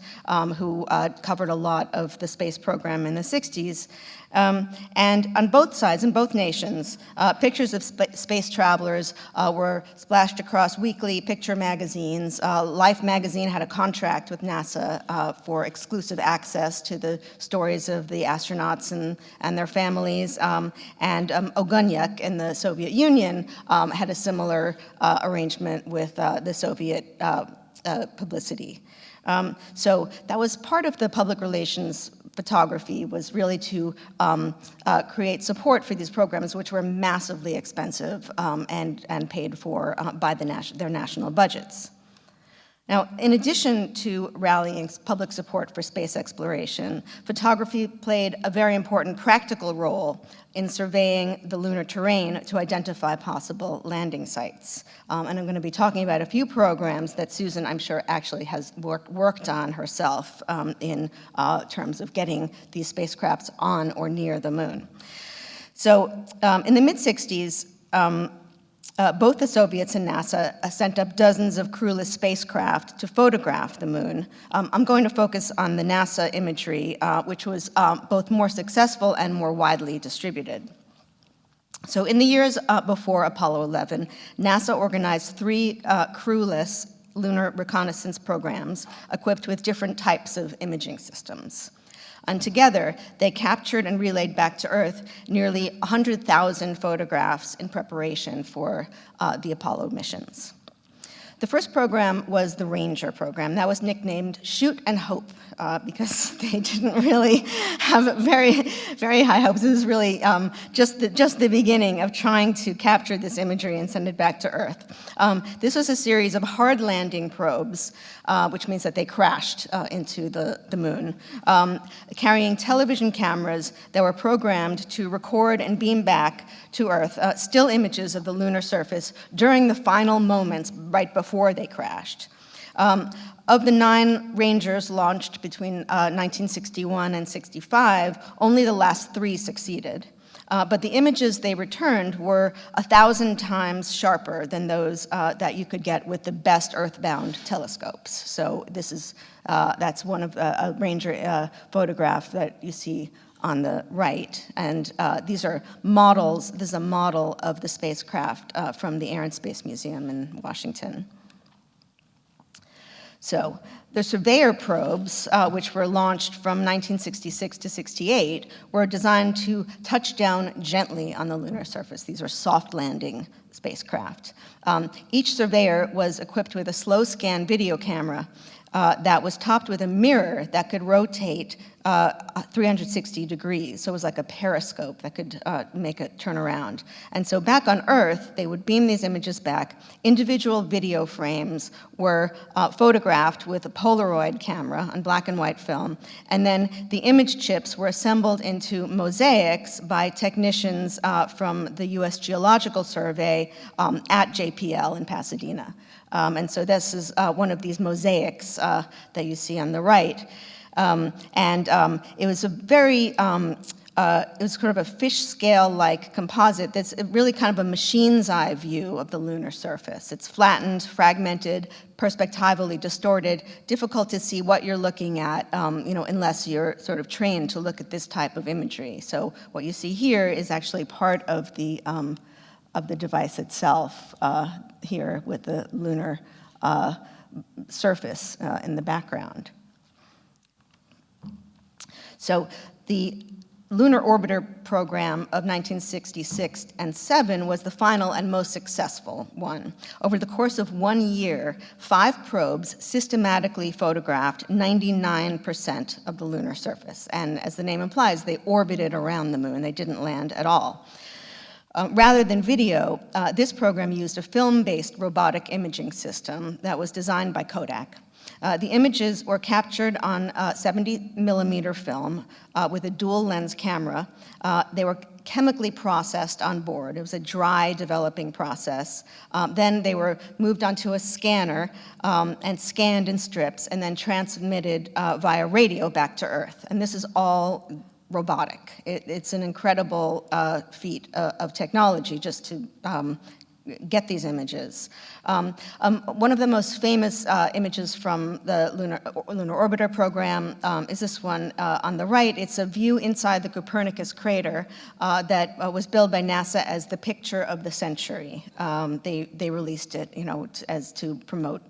S3: who covered a lot of the space program in the 60s. And on both sides, in both nations, pictures of space travelers were splashed across weekly picture magazines. Life magazine had a contract with NASA for exclusive access to the stories of the astronauts and their families. And Ogunyak in the Soviet Union had a similar arrangement with the Soviet publicity. So that was part of the public relations photography, was really to create support for these programs, which were massively expensive and paid for by their national budgets. Now, in addition to rallying public support for space exploration, photography played a very important practical role in surveying the lunar terrain to identify possible landing sites. And I'm going to be talking about a few programs that Susan, I'm sure, actually has worked on herself in terms of getting these spacecrafts on or near the moon. So in the mid-60s, both the Soviets and NASA sent up dozens of crewless spacecraft to photograph the moon. I'm going to focus on the NASA imagery, which was both more successful and more widely distributed. So in the years before Apollo 11, NASA organized 3 crewless lunar reconnaissance programs equipped with different types of imaging systems. And together, they captured and relayed back to Earth nearly 100,000 photographs in preparation for the Apollo missions. The first program was the Ranger program. That was nicknamed Shoot and Hope because they didn't really have very, very high hopes. It was really just the beginning of trying to capture this imagery and send it back to Earth. This was a series of hard landing probes, which means that they crashed into the moon, carrying television cameras that were programmed to record and beam back to Earth still images of the lunar surface during the final moments right before they crashed. Of the 9 Rangers launched between 1961 and 65, only the last 3 succeeded. But the images they returned were 1,000 times sharper than those that you could get with the best earthbound telescopes. So that's one of a Ranger photograph that you see on the right. And these are models. This is a model of the spacecraft from the Air and Space Museum in Washington. So the Surveyor probes, which were launched from 1966 to 68, were designed to touch down gently on the lunar surface. These are soft landing spacecraft. Each Surveyor was equipped with a slow scan video camera that was topped with a mirror that could rotate 360 degrees. So it was like a periscope that could make it turn around. And so back on Earth, they would beam these images back. Individual video frames were photographed with a Polaroid camera on black and white film. And then the image chips were assembled into mosaics by technicians from the U.S. Geological Survey at JPL in Pasadena. And so this is one of these mosaics that you see on the right. It was a very, it was sort of a fish scale-like composite that's really kind of a machine's eye view of the lunar surface. It's flattened, fragmented, perspectively distorted, difficult to see what you're looking at, unless you're sort of trained to look at this type of imagery. So what you see here is actually part of the device itself here with the lunar surface in the background. So the Lunar Orbiter program of 1966 and 7 was the final and most successful one. Over the course of 1 year, 5 probes systematically photographed 99% of the lunar surface. And as the name implies, they orbited around the moon. They didn't land at all. Rather than video, this program used a film-based robotic imaging system that was designed by Kodak. The images were captured on 70mm film with a dual lens camera. They were chemically processed on board. It was a dry developing process. Then they were moved onto a scanner and scanned in strips and then transmitted via radio back to Earth. And this is all robotic. It's an incredible feat of technology just to get these images. One of the most famous images from the Lunar Orbiter program is this one on the right. It's a view inside the Copernicus crater that was billed by NASA as the picture of the century. They released it, as to promote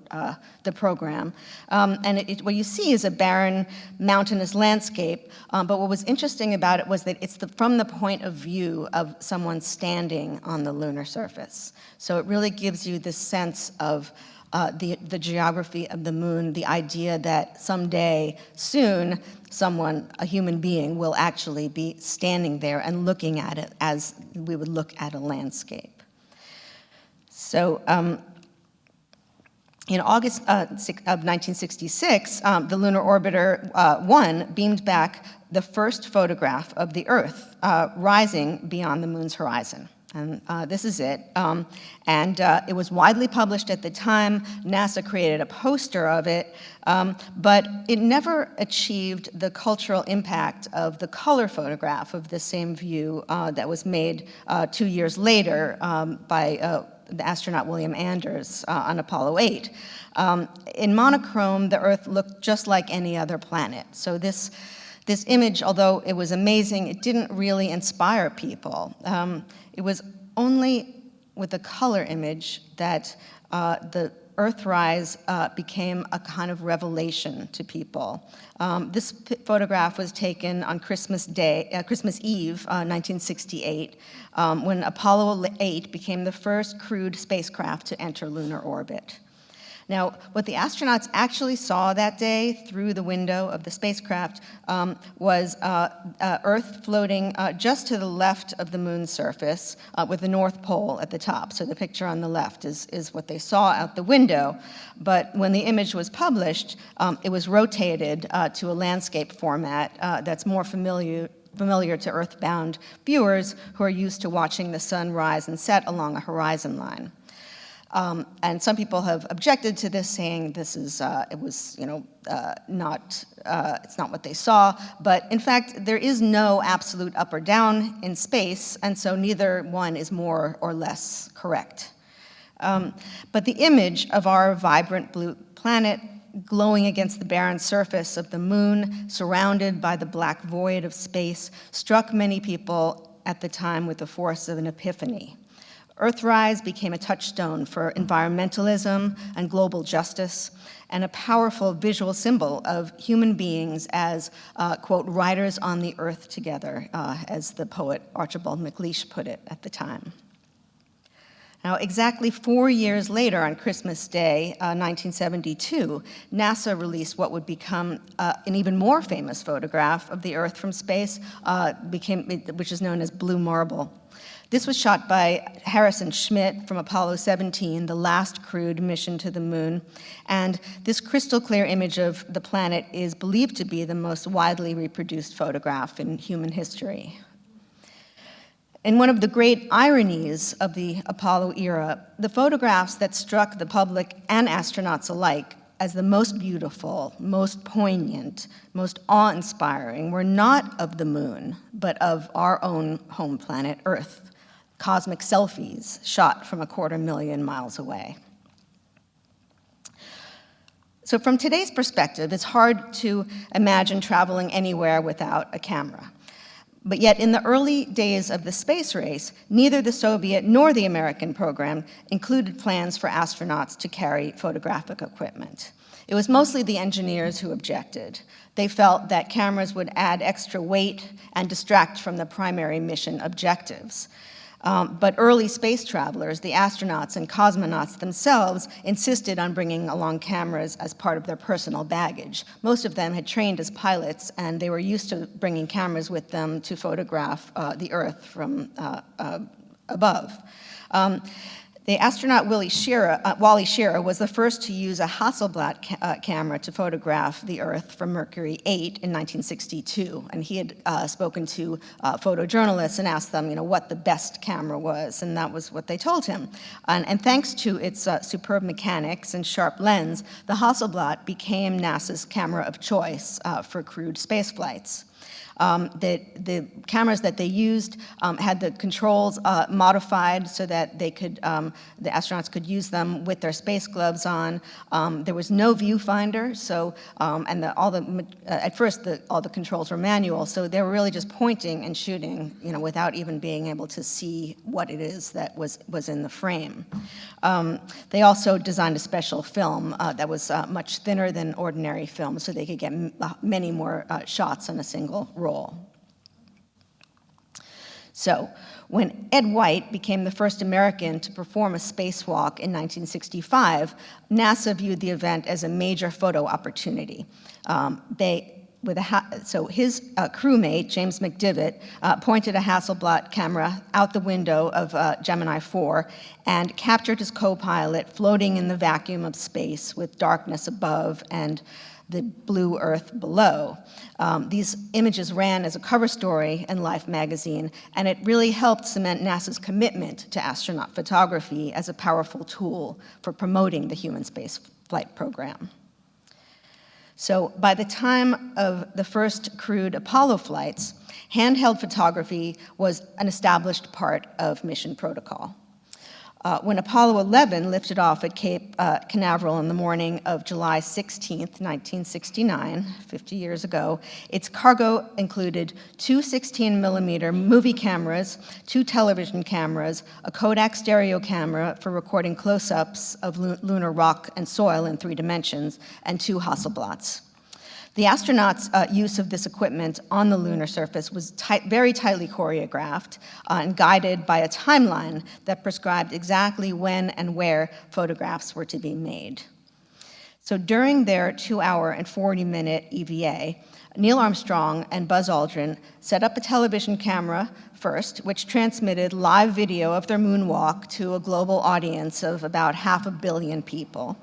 S3: the program. And what you see is a barren, mountainous landscape. But what was interesting about it was that it's from the point of view of someone standing on the lunar surface. So it really gives you this sense of the geography of the moon, the idea that someday, soon, someone, a human being, will actually be standing there and looking at it as we would look at a landscape. So in August of 1966, the Lunar Orbiter 1 beamed back the first photograph of the Earth rising beyond the moon's horizon. And this is it. It was widely published at the time. NASA created a poster of it, but it never achieved the cultural impact of the color photograph of the same view that was made 2 years later by the astronaut William Anders on Apollo 8. In monochrome, the Earth looked just like any other planet. So this image, although it was amazing, it didn't really inspire people. It was only with the color image that the Earthrise became a kind of revelation to people. This photograph was taken on Christmas Eve, 1968, when Apollo 8 became the first crewed spacecraft to enter lunar orbit. Now, what the astronauts actually saw that day through the window of the spacecraft was Earth floating just to the left of the moon's surface with the North Pole at the top. So the picture on the left is what they saw out the window. But when the image was published, it was rotated to a landscape format that's more familiar to Earthbound viewers who are used to watching the sun rise and set along a horizon line. And some people have objected to this, saying this is, it's not what they saw. But in fact, there is no absolute up or down in space, and so neither one is more or less correct. But the image of our vibrant blue planet glowing against the barren surface of the moon, surrounded by the black void of space, struck many people at the time with the force of an epiphany. Earthrise became a touchstone for environmentalism and global justice, and a powerful visual symbol of human beings as, quote, riders on the earth together, as the poet Archibald MacLeish put it at the time. Now, exactly 4 years later, on Christmas Day, 1972, NASA released what would become an even more famous photograph of the Earth from space, which is known as Blue Marble. This was shot by Harrison Schmitt from Apollo 17, the last crewed mission to the moon. And this crystal clear image of the planet is believed to be the most widely reproduced photograph in human history. In one of the great ironies of the Apollo era, the photographs that struck the public and astronauts alike as the most beautiful, most poignant, most awe-inspiring were not of the moon, but of our own home planet, Earth, cosmic selfies shot from 250,000 miles away. So from today's perspective, it's hard to imagine traveling anywhere without a camera. But yet, in the early days of the space race, neither the Soviet nor the American program included plans for astronauts to carry photographic equipment. It was mostly the engineers who objected. They felt that cameras would add extra weight and distract from the primary mission objectives. But early space travelers, the astronauts and cosmonauts themselves, insisted on bringing along cameras as part of their personal baggage. Most of them had trained as pilots, and they were used to bringing cameras with them to photograph the Earth from above. The astronaut Wally Schirra was the first to use a Hasselblad camera to photograph the Earth from Mercury 8 in 1962. And he had spoken to photojournalists and asked them, what the best camera was, and that was what they told him. And thanks to its superb mechanics and sharp lens, the Hasselblad became NASA's camera of choice for crewed space flights. The cameras that they used had the controls modified so that they could, the astronauts could use them with their space gloves on. There was no viewfinder, so at first all the controls were manual, so they were really just pointing and shooting, without even being able to see what it is that was in the frame. They also designed a special film that was much thinner than ordinary film, so they could get many more shots on a single roll. So, when Ed White became the first American to perform a spacewalk in 1965, NASA viewed the event as a major photo opportunity. So his crewmate, James McDivitt, pointed a Hasselblad camera out the window of Gemini 4 and captured his co-pilot floating in the vacuum of space with darkness above and the blue Earth below. These images ran as a cover story in Life magazine, and it really helped cement NASA's commitment to astronaut photography as a powerful tool for promoting the human space flight program. So by the time of the first crewed Apollo flights, handheld photography was an established part of mission protocol. When Apollo 11 lifted off at Cape Canaveral in the morning of July 16, 1969, 50 years ago, its cargo included two 16mm movie cameras, two television cameras, a Kodak stereo camera for recording close-ups of lunar rock and soil in 3 dimensions, and 2 Hasselblads. The astronauts' use of this equipment on the lunar surface was very tightly choreographed and guided by a timeline that prescribed exactly when and where photographs were to be made. So during their 2-hour and 40-minute EVA, Neil Armstrong and Buzz Aldrin set up a television camera first, which transmitted live video of their moonwalk to a global audience of about 500 million people.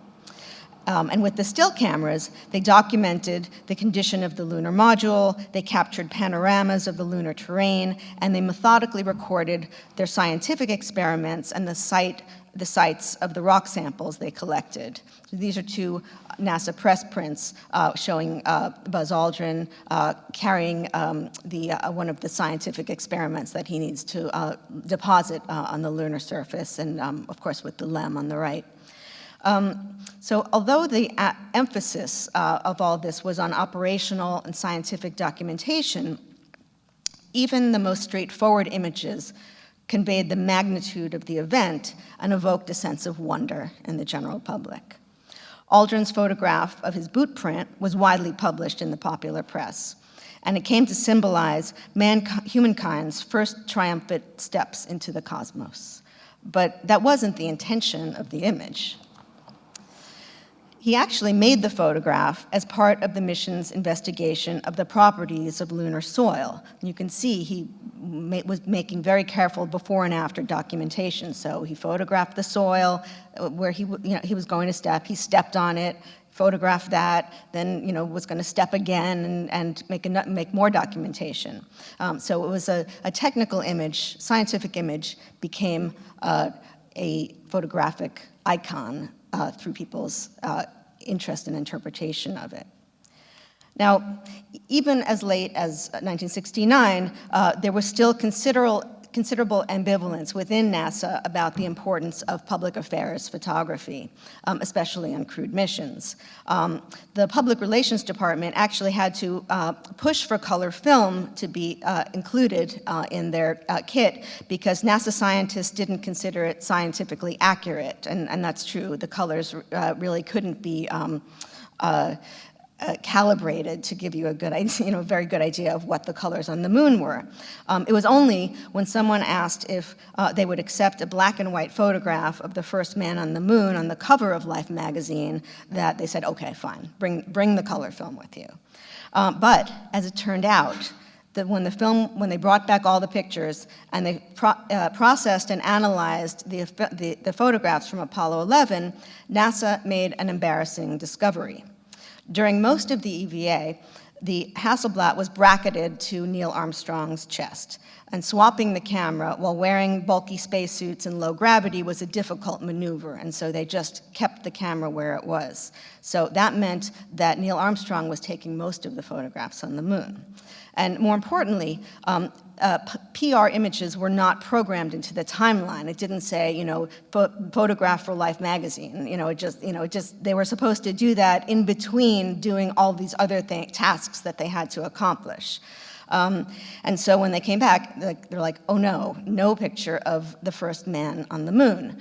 S3: And with the still cameras, they documented the condition of the lunar module, they captured panoramas of the lunar terrain, and they methodically recorded their scientific experiments and the sites of the rock samples they collected. So these are 2 NASA press prints showing Buzz Aldrin carrying one of the scientific experiments that he needs to deposit on the lunar surface, and of course with the LEM on the right. So although the emphasis of all this was on operational and scientific documentation, even the most straightforward images conveyed the magnitude of the event and evoked a sense of wonder in the general public. Aldrin's photograph of his boot print was widely published in the popular press, and it came to symbolize humankind's first triumphant steps into the cosmos. But that wasn't the intention of the image. He actually made the photograph as part of the mission's investigation of the properties of lunar soil. You can see he was making very careful before and after documentation. So he photographed the soil where he was going to step. He stepped on it, photographed that, then was going to step again and make more documentation. So it was a technical image, scientific image became a photographic icon through people's interest and interpretation of it. Now, even as late as 1969, there was still considerable ambivalence within NASA about the importance of public affairs photography, especially on crewed missions. The Public Relations Department actually had to push for color film to be included in their kit because NASA scientists didn't consider it scientifically accurate, and that's true. The colors really couldn't be calibrated to give you a good idea, very good idea of what the colors on the moon were. It was only when someone asked if they would accept a black and white photograph of the first man on the moon on the cover of Life magazine that they said, okay, fine, bring the color film with you. But as it turned out, that when they brought back all the pictures and they processed and analyzed the photographs from Apollo 11, NASA made an embarrassing discovery. During most of the EVA, the Hasselblad was bracketed to Neil Armstrong's chest, and swapping the camera while wearing bulky spacesuits in low gravity was a difficult maneuver, and so they just kept the camera where it was. So that meant that Neil Armstrong was taking most of the photographs on the moon. And more importantly, PR images were not programmed into the timeline. It didn't say, photograph for Life magazine. They were supposed to do that in between doing all these other tasks that they had to accomplish. And so when they came back, they're like, oh no picture of the first man on the moon.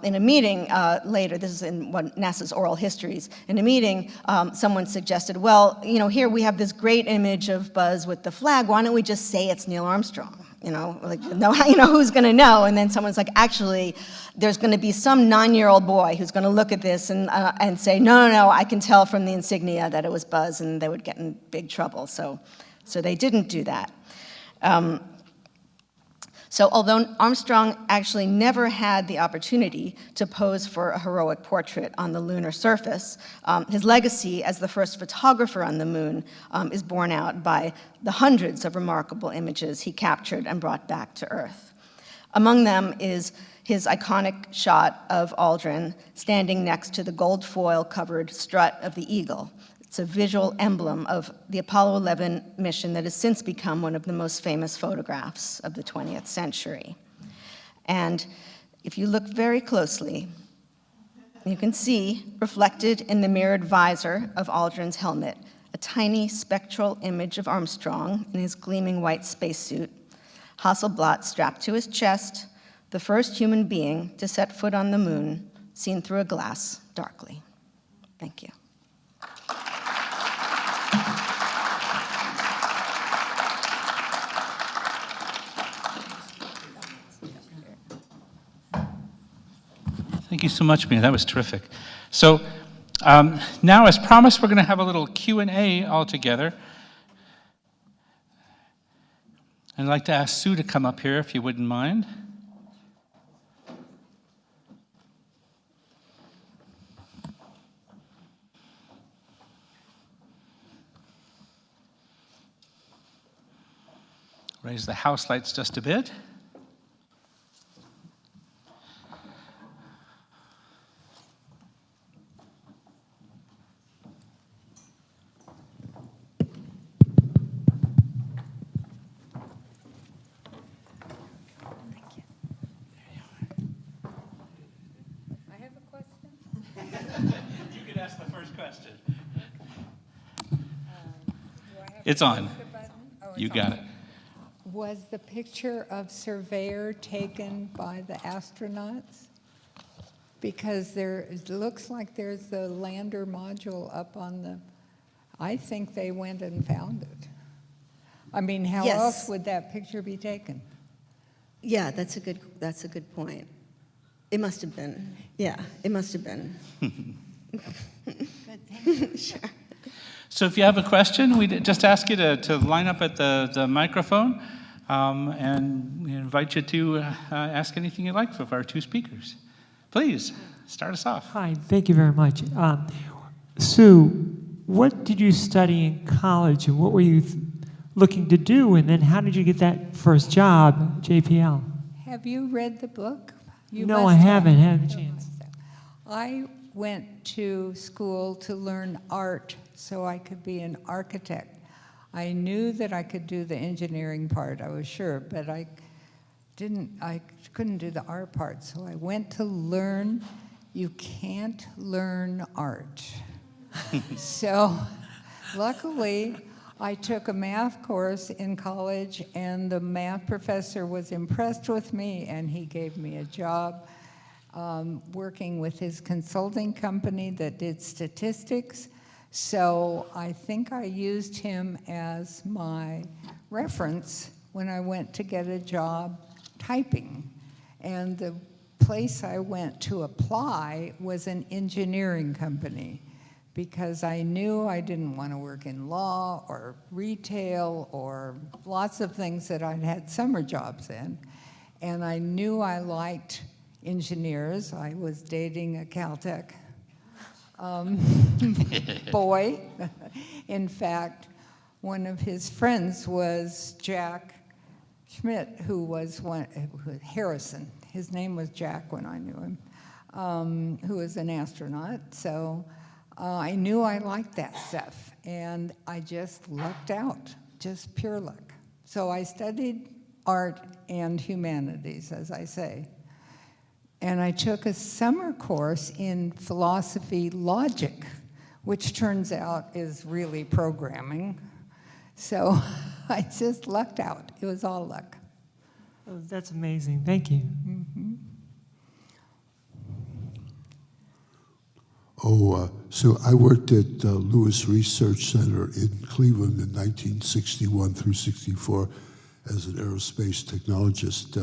S3: In a meeting later, this is in NASA's oral histories, in a meeting, someone suggested, well, here we have this great image of Buzz with the flag, why don't we just say it's Neil Armstrong? Who's gonna know? And then someone's like, actually, there's gonna be some 9-year-old boy who's gonna look at this and say, no, I can tell from the insignia that it was Buzz, and they would get in big trouble. So they didn't do that. So although Armstrong actually never had the opportunity to pose for a heroic portrait on the lunar surface, his legacy as the first photographer on the moon is borne out by the hundreds of remarkable images he captured and brought back to Earth. Among them is his iconic shot of Aldrin standing next to the gold foil-covered strut of the Eagle. It's a visual emblem of the Apollo 11 mission that has since become one of the most famous photographs of the 20th century. And if you look very closely, you can see reflected in the mirrored visor of Aldrin's helmet a tiny spectral image of Armstrong in his gleaming white spacesuit, Hasselblad strapped to his chest, the first human being to set foot on the moon, seen through a glass darkly. Thank you.
S1: Thank you so much, Mia. That was terrific. So now, as promised, we're going to have a little Q&A all together. I'd like to ask Sue to come up here, if you wouldn't mind. Raise the house lights just a bit. It's on. You got it.
S2: Was the picture of Surveyor taken by the astronauts? Because it looks like there's the lander module up on the, I think they went and found it. I mean, how
S3: Yes.
S2: else would that picture be taken?
S3: Yeah, that's a good point. It must have been. Yeah, it must have been. Sure.
S1: So if you have a question, we just ask you to line up at the microphone, and we invite you to ask anything you like of our two speakers. Please, start us off.
S4: Hi, thank you very much. Sue, what did you study in college, and what were you looking to do, and then how did you get that first job, JPL?
S2: Have you read the book? You
S4: No,
S2: must
S4: I
S2: have.
S4: haven't had a chance.
S2: I went to school to learn art so I could be an architect. I knew that I could do the engineering part, I was sure, but I couldn't do the art part. So I went to learn. You can't learn art. So luckily, I took a math course in college, and the math professor was impressed with me, and he gave me a job working with his consulting company that did statistics. So I think I used him as my reference when I went to get a job typing. And the place I went to apply was an engineering company, because I knew I didn't want to work in law or retail or lots of things that I'd had summer jobs in. And I knew I liked engineers. I was dating a Caltech boy. In fact, one of his friends was Jack Schmidt, who was Harrison. His name was Jack when I knew him, who was an astronaut. So I knew I liked that stuff, and I just lucked out, just pure luck. So I studied art and humanities, as I say. And I took a summer course in philosophy logic, which turns out is really programming. So I just lucked out. It was all luck.
S4: Oh, that's amazing. Thank you.
S2: Mm-hmm.
S5: So I worked at Lewis Research Center in Cleveland in 1961 through 64 as an aerospace technologist.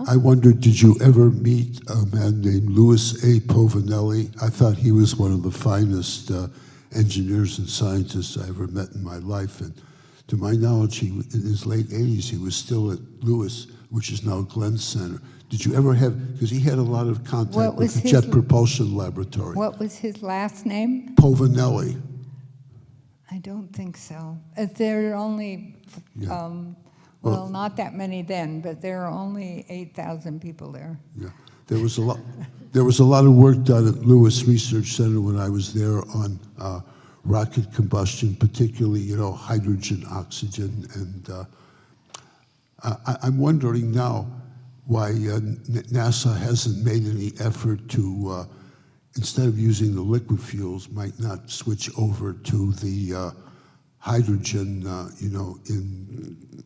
S5: I wondered, did you ever meet a man named Louis A. Povinelli? I thought he was one of the finest engineers and scientists I ever met in my life. And to my knowledge, in his late 80s, he was still at Lewis, which is now Glenn Center. Did you ever have, because he had a lot of contact with the Jet Propulsion Laboratory.
S2: What was his last name?
S5: Povinelli.
S2: I don't think so. There are only, well, not that many then, but there are only 8,000 people there.
S5: Yeah, there was a lot of work done at Lewis Research Center when I was there on rocket combustion, particularly, hydrogen, oxygen, and I'm wondering now why NASA hasn't made any effort to, instead of using the liquid fuels, might not switch over to the hydrogen,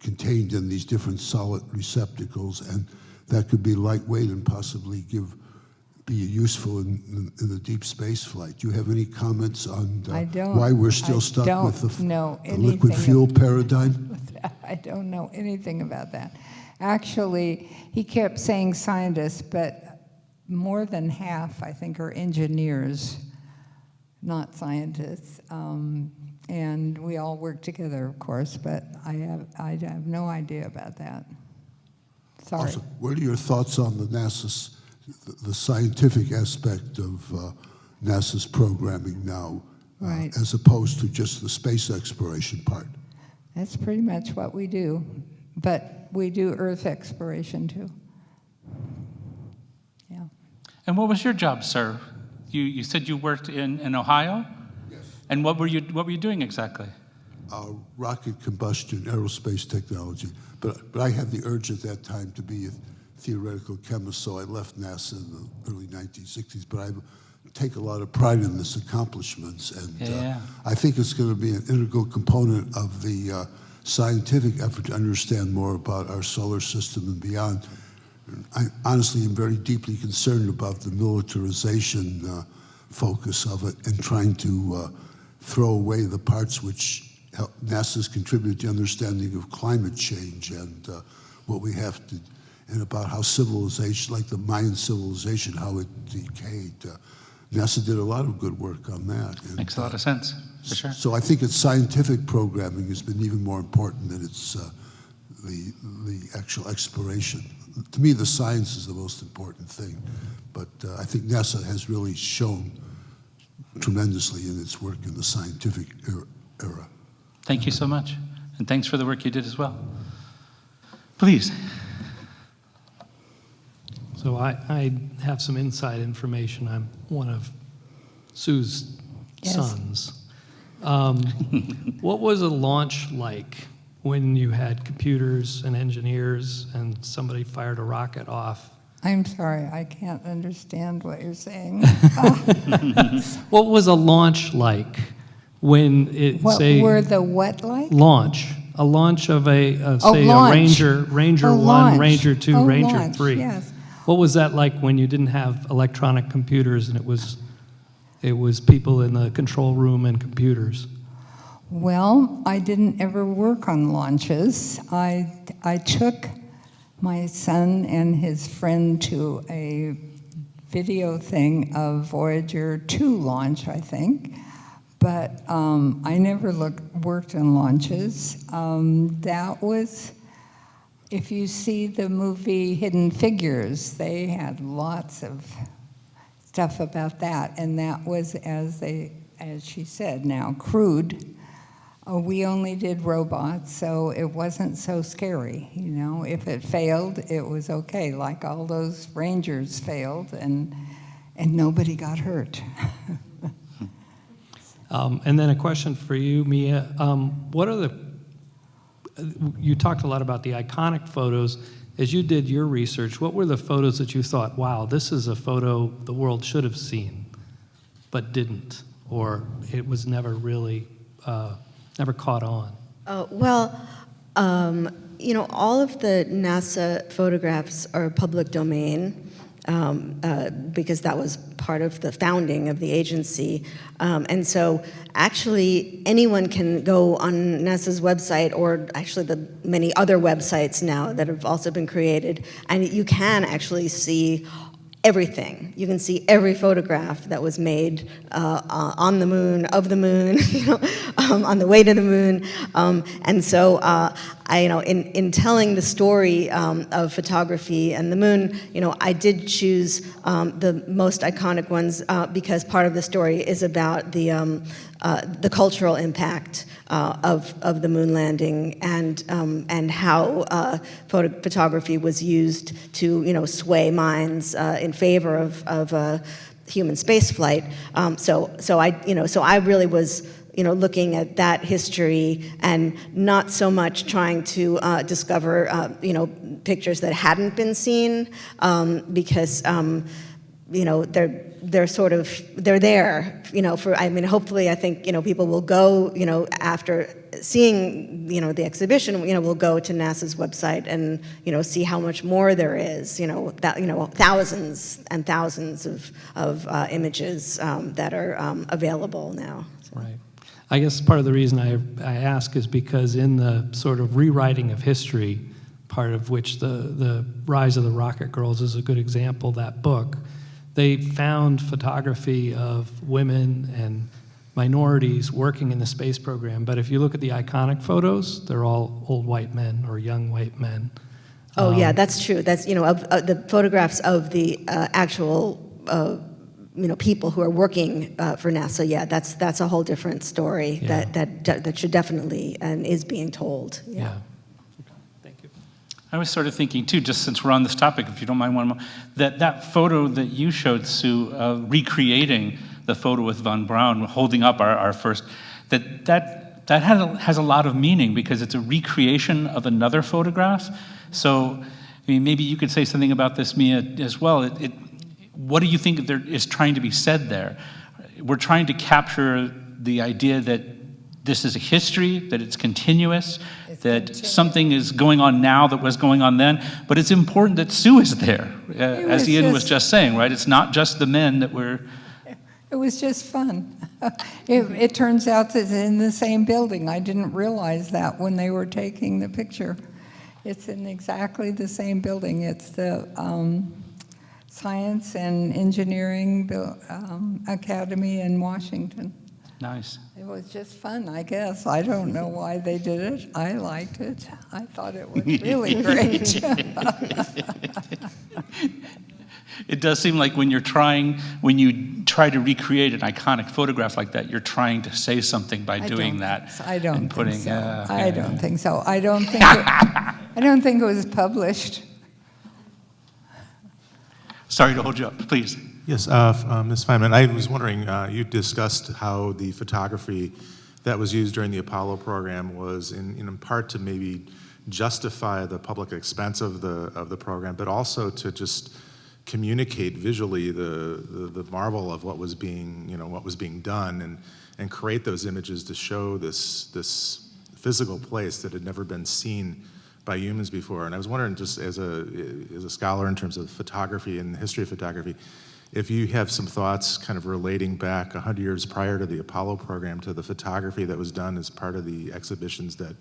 S5: contained in these different solid receptacles, and that could be lightweight and possibly be useful in the deep space flight. Do you have any comments on why we're still stuck with the liquid fuel paradigm?
S2: I don't know anything about that. Actually, he kept saying scientists, but more than half, I think, are engineers, not scientists. And we all work together, of course, but I have no idea about that. Sorry.
S5: Also, what are your thoughts on the scientific aspect of NASA's programming now,
S2: Right.
S5: as opposed to just the space exploration part?
S2: That's pretty much what we do, but we do Earth exploration too. Yeah.
S1: And what was your job, sir? You said you worked in Ohio?
S5: Yes.
S1: And what were you doing exactly?
S5: Rocket combustion, aerospace technology. But I had the urge at that time to be a theoretical chemist, so I left NASA in the early 1960s. But I take a lot of pride in this accomplishments, and I think it's going to be an integral component of the scientific effort to understand more about our solar system and beyond. I honestly am very deeply concerned about the militarization focus of it and trying to throw away the parts which NASA's contributed to understanding of climate change and what we have to, and about how civilization, like the Mayan civilization, how it decayed. NASA did a lot of good work on that. And,
S1: makes a lot of sense, for sure.
S5: So I think its scientific programming has been even more important than its the actual exploration. To me, the science is the most important thing, but I think NASA has really shown tremendously in its work in the scientific era.
S1: Thank you so much, and thanks for the work you did as well. Please.
S6: So I have some inside information. I'm one of Sue's
S2: Yes.
S6: sons. What was a launch like when you had computers and engineers and somebody fired a rocket off?
S2: I'm sorry, I can't understand what you're saying.
S6: What was a launch like when it,
S2: What
S6: say,
S2: were the what like?
S6: launch? A launch of a,
S2: Oh,
S6: say,
S2: launch.
S6: a Ranger
S2: Oh,
S6: 1,
S2: launch.
S6: Ranger 2,
S2: Oh,
S6: Ranger
S2: launch,
S6: 3.
S2: yes.
S6: What was that like when you didn't have electronic computers and it was people in the control room and computers?
S2: Well, I didn't ever work on launches. I took my son and his friend to a video thing of Voyager 2 launch, I think. But I never worked on launches. That was, if you see the movie Hidden Figures, they had lots of stuff about that. And that was, as she said now, crude. We only did robots, so it wasn't so scary, you know. If it failed, it was okay, like all those Rangers failed, and nobody got hurt.
S6: And then a question for you, Mia. What are you talked a lot about the iconic photos. As you did your research, what were the photos that you thought, wow, this is a photo the world should have seen, but didn't, or it was never really, never caught on?
S3: You know, all of the NASA photographs are public domain. Because that was part of the founding of the agency. And so actually anyone can go on NASA's website, or actually the many other websites now that have also been created, and you can actually see everything. You can see every photograph that was made on the moon, of the moon, you know, on the way to the moon. And so in telling the story of photography and the moon, you know, I did choose the most iconic ones because part of the story is about the cultural impact of the moon landing and how photography was used to, you know, sway minds in favor of human spaceflight. So I really was, you know, looking at that history and not so much trying to discover, you know, pictures that hadn't been seen, because, you know, they're there, you know, hopefully I think, you know, people will go, you know, after seeing, you know, the exhibition, you know, will go to NASA's website and, you know, see how much more there is, you know, thousands and thousands of images that are available now. So.
S6: Right. I guess part of the reason I ask is because in the sort of rewriting of history, part of which the Rise of the Rocket Girls is a good example, that book, they found photography of women and minorities working in the space program. But if you look at the iconic photos, they're all old white men or young white men.
S3: Oh, yeah, that's true. That's, you know, of the photographs of the actual, you know, people who are working for NASA. Yeah, that's a whole different story.
S6: Yeah.
S3: that should definitely and is being told.
S6: Yeah. Thank you.
S1: I was sort of thinking too, just since we're on this topic, if you don't mind one more, that photo that you showed, Sue, recreating the photo with Von Braun, holding up our first, that has a lot of meaning because it's a recreation of another photograph. So, I mean, maybe you could say something about this, Mia, as well. What do you think there is trying to be said there? We're trying to capture the idea that this is a history, that it's continuous, something is going on now that was going on then, but it's important that Sue is there, as Ian was just saying, right? It's not just the men that were...
S2: It was just fun. It turns out that it's in the same building. I didn't realize that when they were taking the picture. It's in exactly the same building. It's the Science and Engineering Academy in Washington.
S1: Nice.
S2: It was just fun, I guess. I don't know why they did it. I liked it. I thought it was really great.
S1: It does seem like when you try to recreate an iconic photograph like that, you're trying to say something by doing that.
S2: I don't think so.
S1: I
S2: don't think so. I don't think it was published.
S1: Sorry to hold you up, please.
S7: Yes, Ms. Fineman, I was wondering, you discussed how the photography that was used during the Apollo program was in part to maybe justify the public expense of the program, but also to just communicate visually the marvel of what was being done and create those images to show this physical place that had never been seen by humans before. And I was wondering, just as a scholar in terms of photography and the history of photography, if you have some thoughts kind of relating back 100 years prior to the Apollo program to the photography that was done as part of the exhibitions that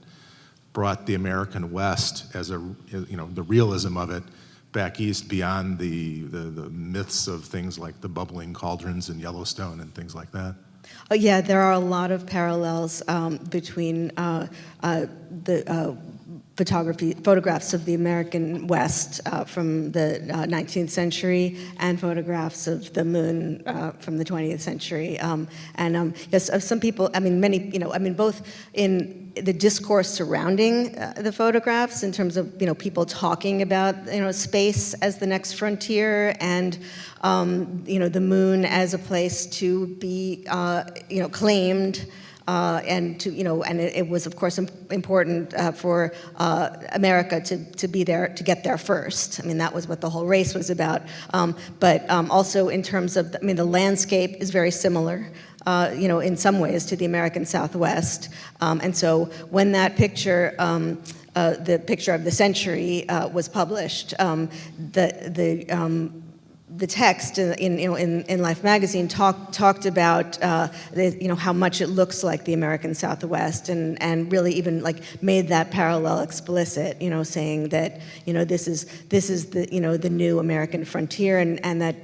S7: brought the American West as the realism of it back east beyond the myths of things like the bubbling cauldrons in Yellowstone and things like that.
S3: Oh, yeah, there are a lot of parallels between the photographs of the American West from the 19th century and photographs of the moon from the 20th century. Yes, some people, both in the discourse surrounding the photographs in terms of, people talking about, space as the next frontier and, the moon as a place to be, claimed. And it was of course important for America to be there, to get there first. I mean, that was what the whole race was about. But also in terms of, the landscape is very similar, in some ways to the American Southwest. And so when that picture, the picture of the century, was published, the text in Life magazine talked about how much it looks like the American Southwest, and really even made that parallel explicit, saying that this is the new American frontier, and that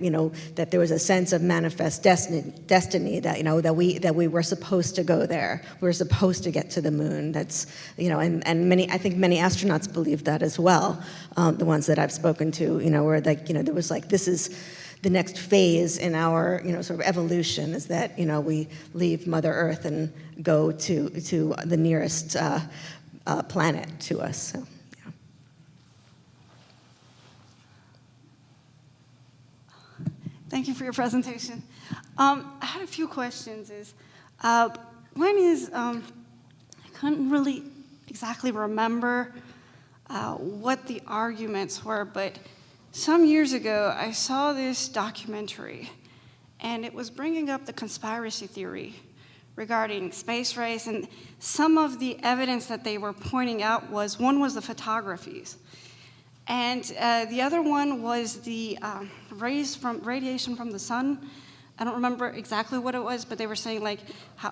S3: that there was a sense of manifest destiny that we were supposed to go there, we were supposed to get to the moon. That's and I think many astronauts believe that as well. The ones that I've spoken to, where there was this is the next phase in our, sort of evolution, is that, we leave Mother Earth and go to the nearest planet to us. So, yeah.
S8: Thank you for your presentation. I had a few questions. One is, I couldn't really exactly remember what the arguments were, but some years ago, I saw this documentary, and it was bringing up the conspiracy theory regarding space race, and some of the evidence that they were pointing out was, one was the photographies, and the other one was the radiation from the sun. I don't remember exactly what it was, but they were saying how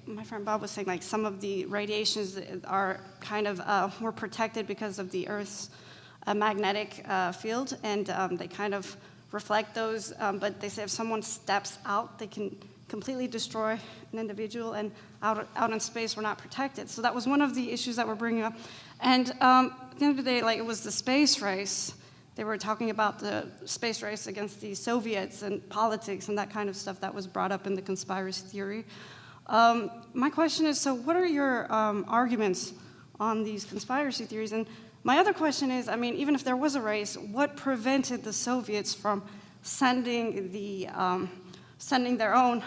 S8: my friend Bob was saying, some of the radiations are kind of were protected because of the Earth's magnetic field, and they kind of reflect those, but they say if someone steps out, they can completely destroy an individual, and out in space we're not protected. So that was one of the issues that we're bringing up. And at the end of the day, it was the space race. They were talking about the space race against the Soviets and politics and that kind of stuff that was brought up in the conspiracy theory. My question is, so what are your arguments on these conspiracy theories? And my other question is, even if there was a race, what prevented the Soviets from sending their own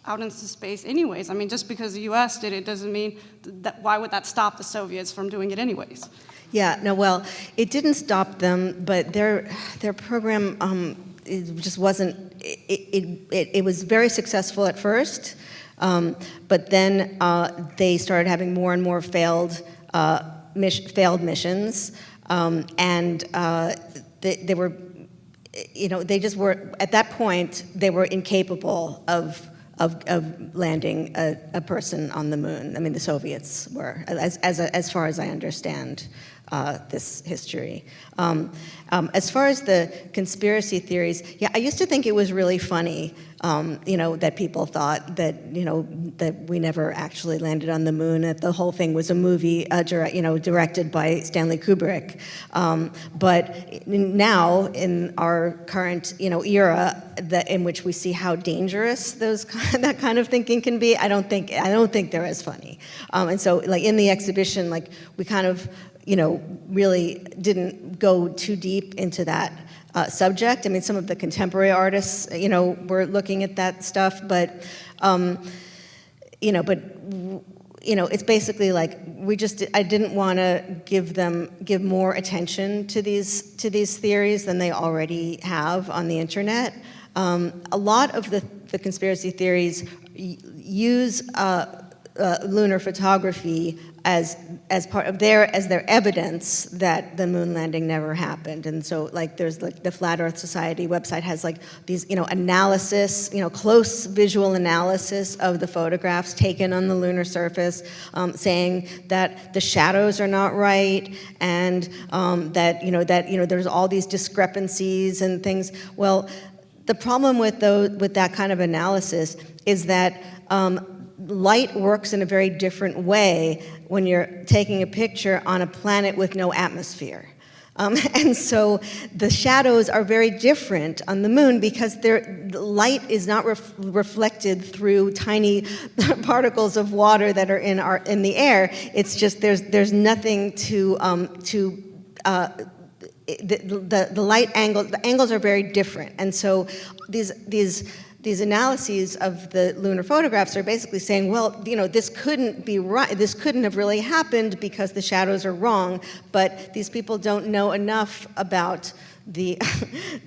S8: out into space anyways? Just because the U.S. did it doesn't mean that, why would that stop the Soviets from doing it anyways?
S3: Yeah, no, well, it didn't stop them, but their program it just wasn't, it was very successful at first, but then they started having more and more failed missions, and they were, they just were, at that point, they were incapable of landing a person on the moon. The Soviets were, as far as I understand this history. As far as the conspiracy theories, yeah, I used to think it was really funny, that people thought that, that we never actually landed on the moon, that the whole thing was a movie, directed by Stanley Kubrick. But now, in our current, era, in which we see how dangerous that kind of thinking can be, I don't think they're as funny. And so, in the exhibition, we kind of, really didn't go too deep into that. subject. I mean, some of the contemporary artists, were looking at that stuff, but, it's basically like I didn't want to give more attention to these theories than they already have on the internet. A lot of the conspiracy theories use lunar photography as part of their evidence that the moon landing never happened. And so there's the Flat Earth Society website has these analysis, close visual analysis of the photographs taken on the lunar surface, saying that the shadows are not right, and that there's all these discrepancies and things. Well, the problem with that kind of analysis is that light works in a very different way when you're taking a picture on a planet with no atmosphere. And so the shadows are very different on the moon because the light is not reflected through tiny particles of water that are in the air. It's just there's nothing to the light angle. The angles are very different, and so these analyses of the lunar photographs are basically saying, well, this couldn't be right. This couldn't have really happened because the shadows are wrong. But these people don't know enough about the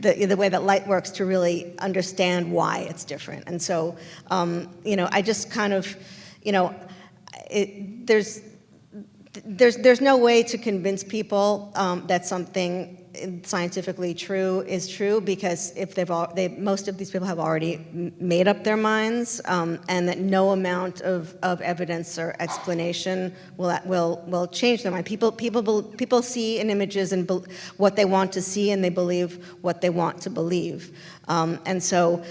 S3: way that light works to really understand why it's different. And so, I just kind of, there's no way to convince people that something scientifically true is true, because if most of these people have already made up their minds, and that no amount of evidence or explanation will change their mind. People see in images and what they want to see, and they believe what they want to believe, and so.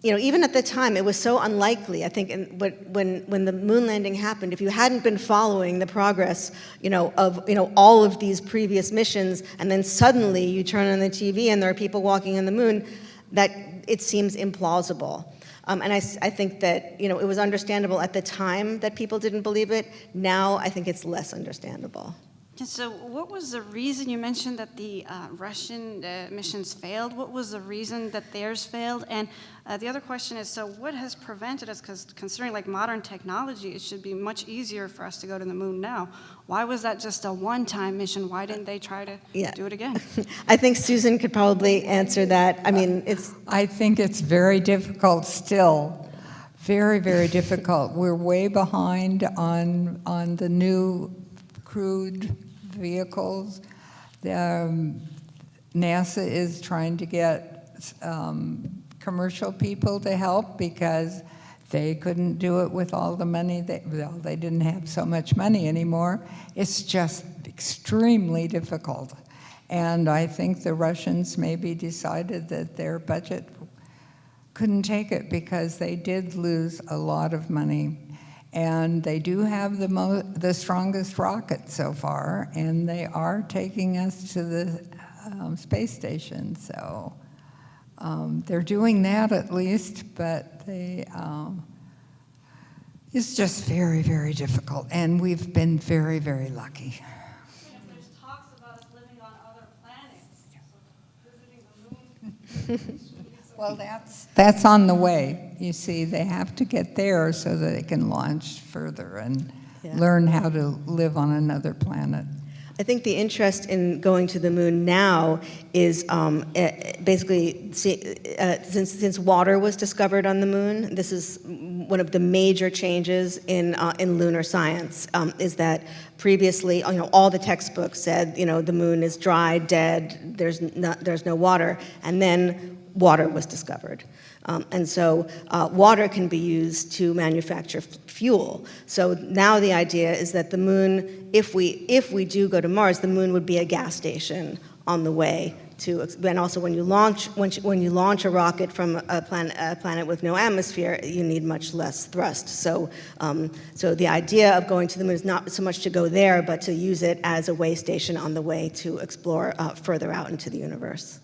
S3: Even at the time, it was so unlikely. I think when the moon landing happened, if you hadn't been following the progress, of all of these previous missions, and then suddenly you turn on the TV and there are people walking on the moon, that it seems implausible. And I think that it was understandable at the time that people didn't believe it. Now I think it's less understandable.
S8: So what was the reason? You mentioned that the Russian missions failed. What was the reason that theirs failed? And the other question is, so what has prevented us, because considering modern technology, it should be much easier for us to go to the moon now. Why was that just a one-time mission? Why didn't they try to do it again?
S3: I think Susan could probably answer that. I mean,
S2: I think it's very difficult still. Very, very difficult. We're way behind on the new crewed vehicles. NASA is trying to get commercial people to help because they couldn't do it with all the money. They didn't have so much money anymore. It's just extremely difficult. And I think the Russians maybe decided that their budget couldn't take it because they did lose a lot of money. And they do have the strongest rocket so far, and they are taking us to the space station. So they're doing that at least, but it's just very, very difficult. And we've been very, very lucky.
S8: There's talks about us living on other planets, so visiting the moon.
S2: Well, that's on the way. You see, they have to get there so that they can launch further and learn how to live on another planet.
S3: I think the interest in going to the moon now is basically since water was discovered on the moon. This is one of the major changes in lunar science. Is that previously, all the textbooks said, the moon is dry, dead. There's no water, and then water was discovered. And so water can be used to manufacture fuel. So now the idea is that the moon, if we do go to Mars, the moon would be a gas station on the way to, and also when you launch a rocket from a planet with no atmosphere, you need much less thrust. So the idea of going to the moon is not so much to go there, but to use it as a way station on the way to explore further out into the universe.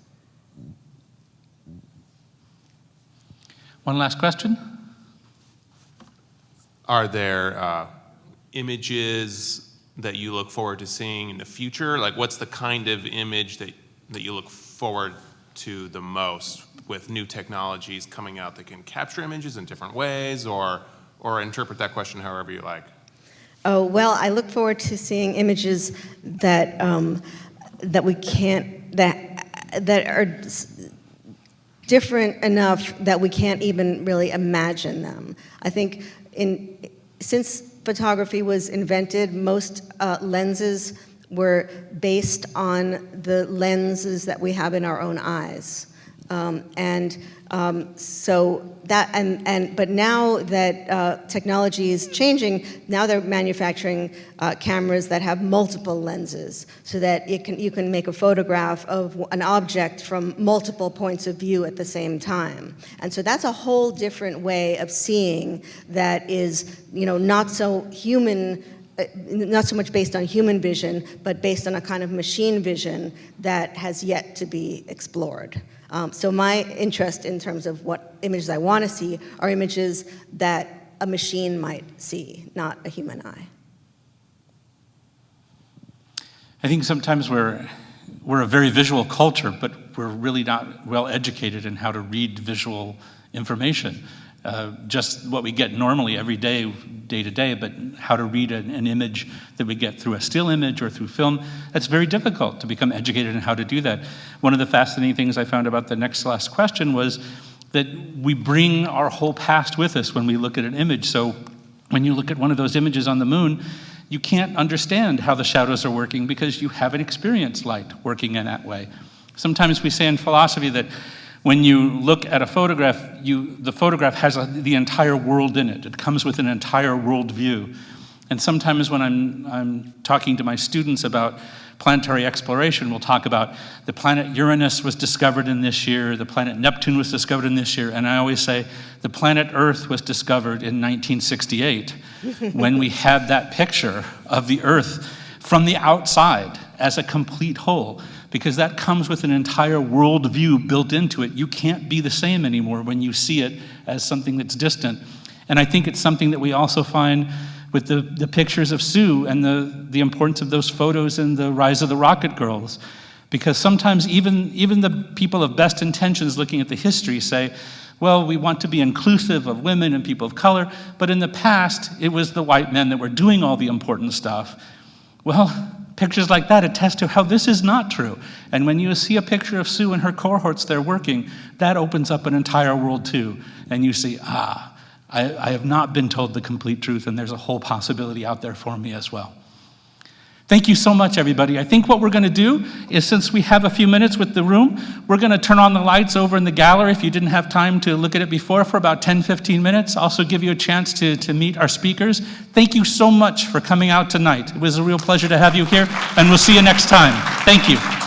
S1: One last question.
S9: Are there images that you look forward to seeing in the future? Like, what's the kind of image that you look forward to the most with new technologies coming out that can capture images in different ways, or interpret that question however you like?
S3: Oh, well, I look forward to seeing images that that we can't, that are different enough that we can't even really imagine them. I think since photography was invented, most lenses were based on the lenses that we have in our own eyes. So that, but now that technology is changing, now they're manufacturing cameras that have multiple lenses, so that you can make a photograph of an object from multiple points of view at the same time. And so that's a whole different way of seeing that is, not so human. Not so much based on human vision, but based on a kind of machine vision that has yet to be explored. So my interest in terms of what images I want to see are images that a machine might see, not a human eye.
S1: I think sometimes we're a very visual culture, but we're really not well educated in how to read visual information. Just what we get normally every day, day to day, but how to read an image that we get through a still image or through film, that's very difficult to become educated in how to do that. One of the fascinating things I found about the next last question was that we bring our whole past with us when we look at an image. So when you look at one of those images on the moon, you can't understand how the shadows are working because you haven't experienced light working in that way. Sometimes we say in philosophy that when you look at a photograph, the photograph has the entire world in it. It comes with an entire world view. And sometimes when I'm talking to my students about planetary exploration, we'll talk about the planet Uranus was discovered in this year, the planet Neptune was discovered in this year, and I always say the planet Earth was discovered in 1968 when we had that picture of the Earth from the outside as a complete whole, because that comes with an entire worldview built into it. You can't be the same anymore when you see it as something that's distant. And I think it's something that we also find with the pictures of Sue and the importance of those photos in the Rise of the Rocket Girls. Because sometimes even the people of best intentions looking at the history say, well, we want to be inclusive of women and people of color, but in the past, it was the white men that were doing all the important stuff. Well, pictures like that attest to how this is not true. And when you see a picture of Sue and her cohorts there working, that opens up an entire world too. And you see, I have not been told the complete truth, and there's a whole possibility out there for me as well. Thank you so much, everybody. I think what we're going to do is, since we have a few minutes with the room, we're going to turn on the lights over in the gallery if you didn't have time to look at it before for about 10, 15 minutes. Also give you a chance to meet our speakers. Thank you so much for coming out tonight. It was a real pleasure to have you here, and we'll see you next time. Thank you.